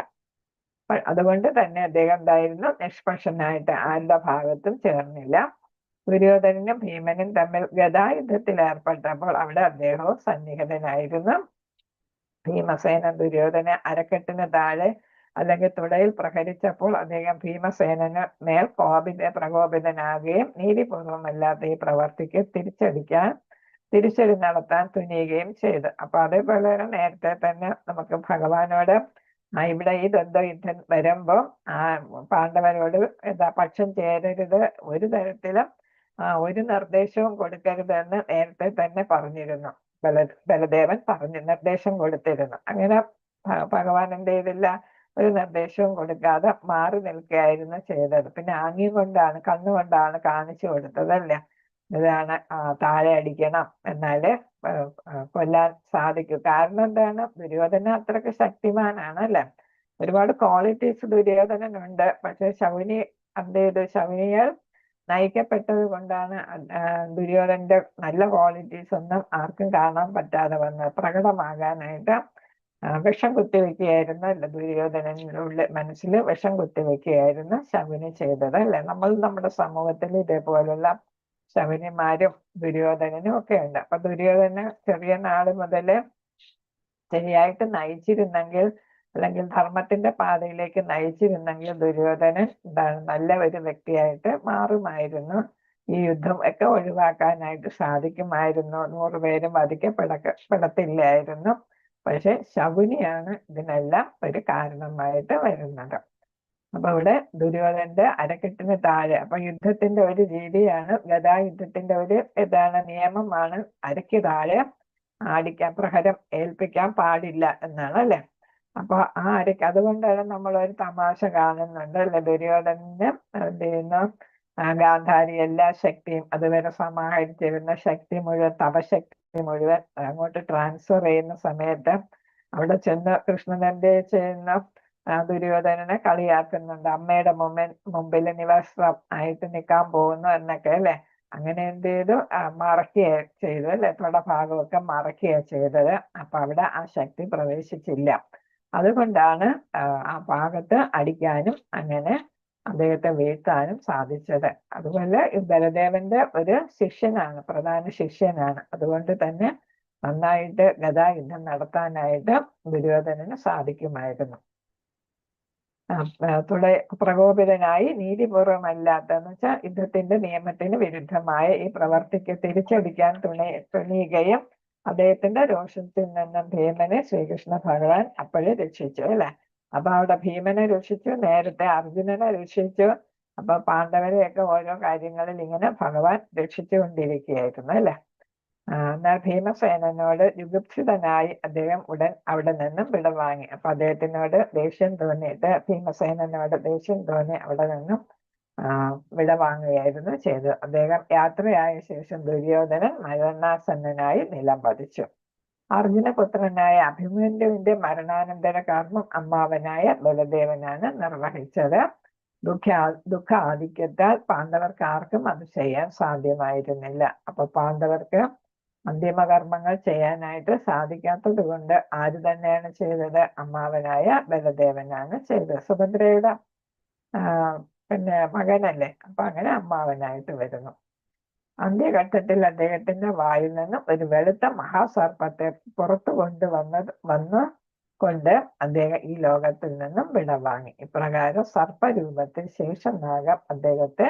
അതുകൊണ്ട് തന്നെ അദ്ദേഹം എന്തായിരുന്നു? നിഷ്പക്ഷനായിട്ട് ആരുടെ ഭാഗത്തും ചേർന്നില്ല. ദുര്യോധനനും ഭീമനും തമ്മിൽ ഗദായുദ്ധത്തിൽ ഏർപ്പെട്ടപ്പോൾ അവിടെ അദ്ദേഹവും സന്നിഹിതനായിരുന്നു. ഭീമസേനൻ ദുര്യോധന അരക്കെട്ടിന് താഴെ അല്ലെങ്കിൽ തുടയിൽ പ്രഹരിച്ചപ്പോൾ അദ്ദേഹം ഭീമസേനന് മേൽ പ്രകോപിതനാകുകയും നീതിപൂർവമല്ലാത്ത ഈ പ്രവർത്തിക്ക് തിരിച്ചടി നടത്താൻ തുനിയുകയും ചെയ്തു. അപ്പൊ അതേപോലെ നേരത്തെ തന്നെ നമുക്ക് ഭഗവാനോട് ഇവിടെ ഈ ദ്വന്ദ്വയുദ്ധം വരുമ്പോ പാണ്ഡവരോട് പക്ഷം ചേരരുത്, ഒരു തരത്തിലും ഒരു നിർദ്ദേശവും കൊടുക്കരുതെന്ന് നേരത്തെ തന്നെ പറഞ്ഞിരുന്നു. ബലദേവൻ നിർദ്ദേശം കൊടുത്തിരുന്നു. അങ്ങനെ ഭഗവാൻ എന്ത് ചെയ്തില്ല? ഒരു നിർദ്ദേശവും കൊടുക്കാതെ മാറി നിൽക്കുകയായിരുന്നു ചെയ്തത്. പിന്നെ കണ്ണുകൊണ്ടാണ് കാണിച്ചു കൊടുത്തത്, അല്ലേ? ഇതാണ് താഴെ അടിക്കണം, എന്നാല് കൊല്ലാൻ സാധിക്കൂ. കാരണം എന്താണ്? ദുര്യോധന അത്രക്ക് ശക്തിമാനാണ്, അല്ലെ? ഒരുപാട് ക്വാളിറ്റീസ് ദുര്യോധനനുണ്ട്. പക്ഷെ ശകുനിയാൽ നയിക്കപ്പെട്ടത് കൊണ്ടാണ് ദുര്യോധനന്റെ നല്ല ക്വാളിറ്റീസ് ഒന്നും ആർക്കും കാണാൻ പറ്റാതെ വന്നത്. പ്രകടമാകാനായിട്ട് വിഷം കുത്തിവെക്കുകയായിരുന്നു, അല്ലെ? ദുര്യോധനനുള്ള മനസ്സിൽ വിഷം കുത്തിവെക്കുകയായിരുന്നു ശകുനി ചെയ്തത്, അല്ലെ? നമ്മുടെ സമൂഹത്തിൽ ഇതേപോലുള്ള ശകുനിമാരും ദുര്യോധനനും ഒക്കെ ഉണ്ട്. അപ്പൊ ദുര്യോധന ചെറിയ നാള് മുതല് ശരിയായിട്ട് നയിച്ചിരുന്നെങ്കിൽ, അല്ലെങ്കിൽ ധർമ്മത്തിന്റെ പാതയിലേക്ക് നയിച്ചിരുന്നെങ്കിൽ ദുര്യോധനൻ നല്ല ഒരു വ്യക്തിയായിട്ട് മാറുമായിരുന്നു. ഈ യുദ്ധം ഒക്കെ ഒഴിവാക്കാനായിട്ട് സാധിക്കുമായിരുന്നു. 100 പേരും വധിക്കപ്പെടത്തില്ലായിരുന്നു. പക്ഷെ ശകുനിയാണ് ഇതിനെല്ലാം ഒരു കാരണമായിട്ട് വരുന്നത്. അപ്പൊ ഇവിടെ ദുര്യോധനന്റെ അരക്കെട്ടിന് താഴെ, അപ്പൊ യുദ്ധത്തിന്റെ ഒരു രീതിയാണ്, ഗദായുദ്ധത്തിന്റെ ഒരു നിയമമാണ് അരയ്ക്ക് താഴെ പ്രഹരം ഏൽപ്പിക്കാൻ പാടില്ല എന്നാണ്, അല്ലെ? അപ്പൊ അരയ്ക്ക്, അതുകൊണ്ടാണ് നമ്മൾ ഒരു തമാശ കാണുന്നുണ്ട്, അല്ലെ? ദുര്യോധനന് എന്ത് ചെയ്യുന്നു? ഗാന്ധാരി എല്ലാ ശക്തിയും, അതുവരെ സമാഹരിച്ചിരുന്ന ശക്തി മുഴുവൻ, തപശക്തി മുഴുവൻ അങ്ങോട്ട് ട്രാൻസ്ഫർ ചെയ്യുന്ന സമയത്ത് അവിടെ ചെന്ന് കൃഷ്ണൻ എന്ത് ചെയ്യുന്ന ദുര്യോധനനെ കളിയാക്കുന്നുണ്ട്. അമ്മയുടെ മുമ്പിൽ നിവസ്ത്രം ആയിട്ട് നിൽക്കാൻ പോകുന്നു എന്നൊക്കെ, അല്ലെ? അങ്ങനെ എന്ത് ചെയ്തു? മറയ്ക്കുക ചെയ്തു, അല്ലെ? ഭാഗമൊക്കെ മറയ്ക്കുക ചെയ്തത്. അപ്പൊ അവിടെ ആ ശക്തി പ്രവേശിച്ചില്ല. അതുകൊണ്ടാണ് ആ ഭാഗത്ത് അടിക്കാനും അങ്ങനെ അദ്ദേഹത്തെ വീഴ്ത്താനും സാധിച്ചത്. അതുപോലെ ബലദേവന്റെ ഒരു ശിഷ്യനാണ്, പ്രധാന ശിഷ്യനാണ്. അതുകൊണ്ട് തന്നെ നന്നായിട്ട് ഗദായുദ്ധം നടത്താനായിട്ട് ദുര്യോധനന് സാധിക്കുമായിരുന്നു. പ്രകോപിതനായി നീതിപൂർവമല്ലാത്ത എന്ന് വെച്ചാൽ യുദ്ധത്തിന്റെ നിയമത്തിന് വിരുദ്ധമായ ഈ പ്രവർത്തിക്ക് തിരിച്ചടിക്കാൻ തുണിയുകയും അദ്ദേഹത്തിന്റെ രോഷത്തിൽ നിന്നും ഭീമനെ ശ്രീകൃഷ്ണ ഭഗവാൻ അപ്പോഴേ രക്ഷിച്ചു, അല്ലെ? അപ്പൊ അവിടെ ഭീമനെ രക്ഷിച്ചു, നേരത്തെ അർജുനനെ രക്ഷിച്ചു. അപ്പൊ പാണ്ഡവരെയൊക്കെ ഓരോ കാര്യങ്ങളിൽ ഇങ്ങനെ ഭഗവാൻ രക്ഷിച്ചുകൊണ്ടിരിക്കുകയായിരുന്നു, അല്ലെ? എന്നാൽ ഭീമസേനോട് യുഗുപ്സിതനായി അദ്ദേഹം ഉടൻ അവിടെ നിന്നും വിടവാങ്ങി. അപ്പൊ അദ്ദേഹത്തിനോട് ദേഷ്യം തോന്നിയിട്ട്, ഭീമസേനോട് ദേഷ്യം തോന്നി അവിടെ നിന്നും വിടവാങ്ങുകയായിരുന്നു ചെയ്തത്. അദ്ദേഹം യാത്രയായ ശേഷം ദുര്യോധനൻ മരണാസന്നനായി നിലം പതിച്ചു. അർജുനപുത്രനായ അഭിമന്യുവിന്റെ മരണാനന്തര കർമ്മം അമ്മാവനായ ബലദേവനാണ് നിർവഹിച്ചത്. ദുഃഖാധിക്യത്താൽ പാണ്ഡവർക്ക് ആർക്കും അത് ചെയ്യാൻ സാധ്യമായിരുന്നില്ല. അപ്പൊ പാണ്ഡവർക്ക് അന്തിമകർമ്മങ്ങൾ ചെയ്യാനായിട്ട് സാധിക്കാത്തത് കൊണ്ട് ആര് തന്നെയാണ് ചെയ്തത്? അമ്മാവനായ ബലദേവനാണ് ചെയ്തത്. സുഭദ്രയുടെ പിന്നെ മകനല്ലേ, അപ്പൊ അങ്ങനെ അമ്മാവനായിട്ട് വരുന്നു. അന്ത്യഘട്ടത്തിൽ അദ്ദേഹത്തിന്റെ വായിൽ നിന്നും ഒരു വെളുത്ത മഹാസർപ്പത്തെ പുറത്തു വന്ന് കൊണ്ട് അദ്ദേഹം ഈ ലോകത്തിൽ നിന്നും വിടവാങ്ങി. ഇപ്രകാരം സർപ്പരൂപത്തിൽ ശേഷനാഗം അദ്ദേഹത്തെ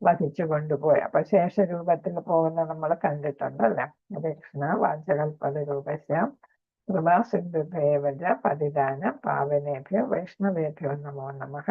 വഹിച്ചു കൊണ്ടുപോയി. അപ്പൊ ശേഷരൂപത്തിൽ പോകുന്ന നമ്മൾ കണ്ടിട്ടുണ്ടല്ലേ. കൃഷ്ണ വാചകൽപദരൂപസ്യാം കൃപാസിന്ധുഭേവജ പതിദാനം പാവനേഭ്യോ വൈഷ്ണവേഭ്യോ നമോ നമഃ.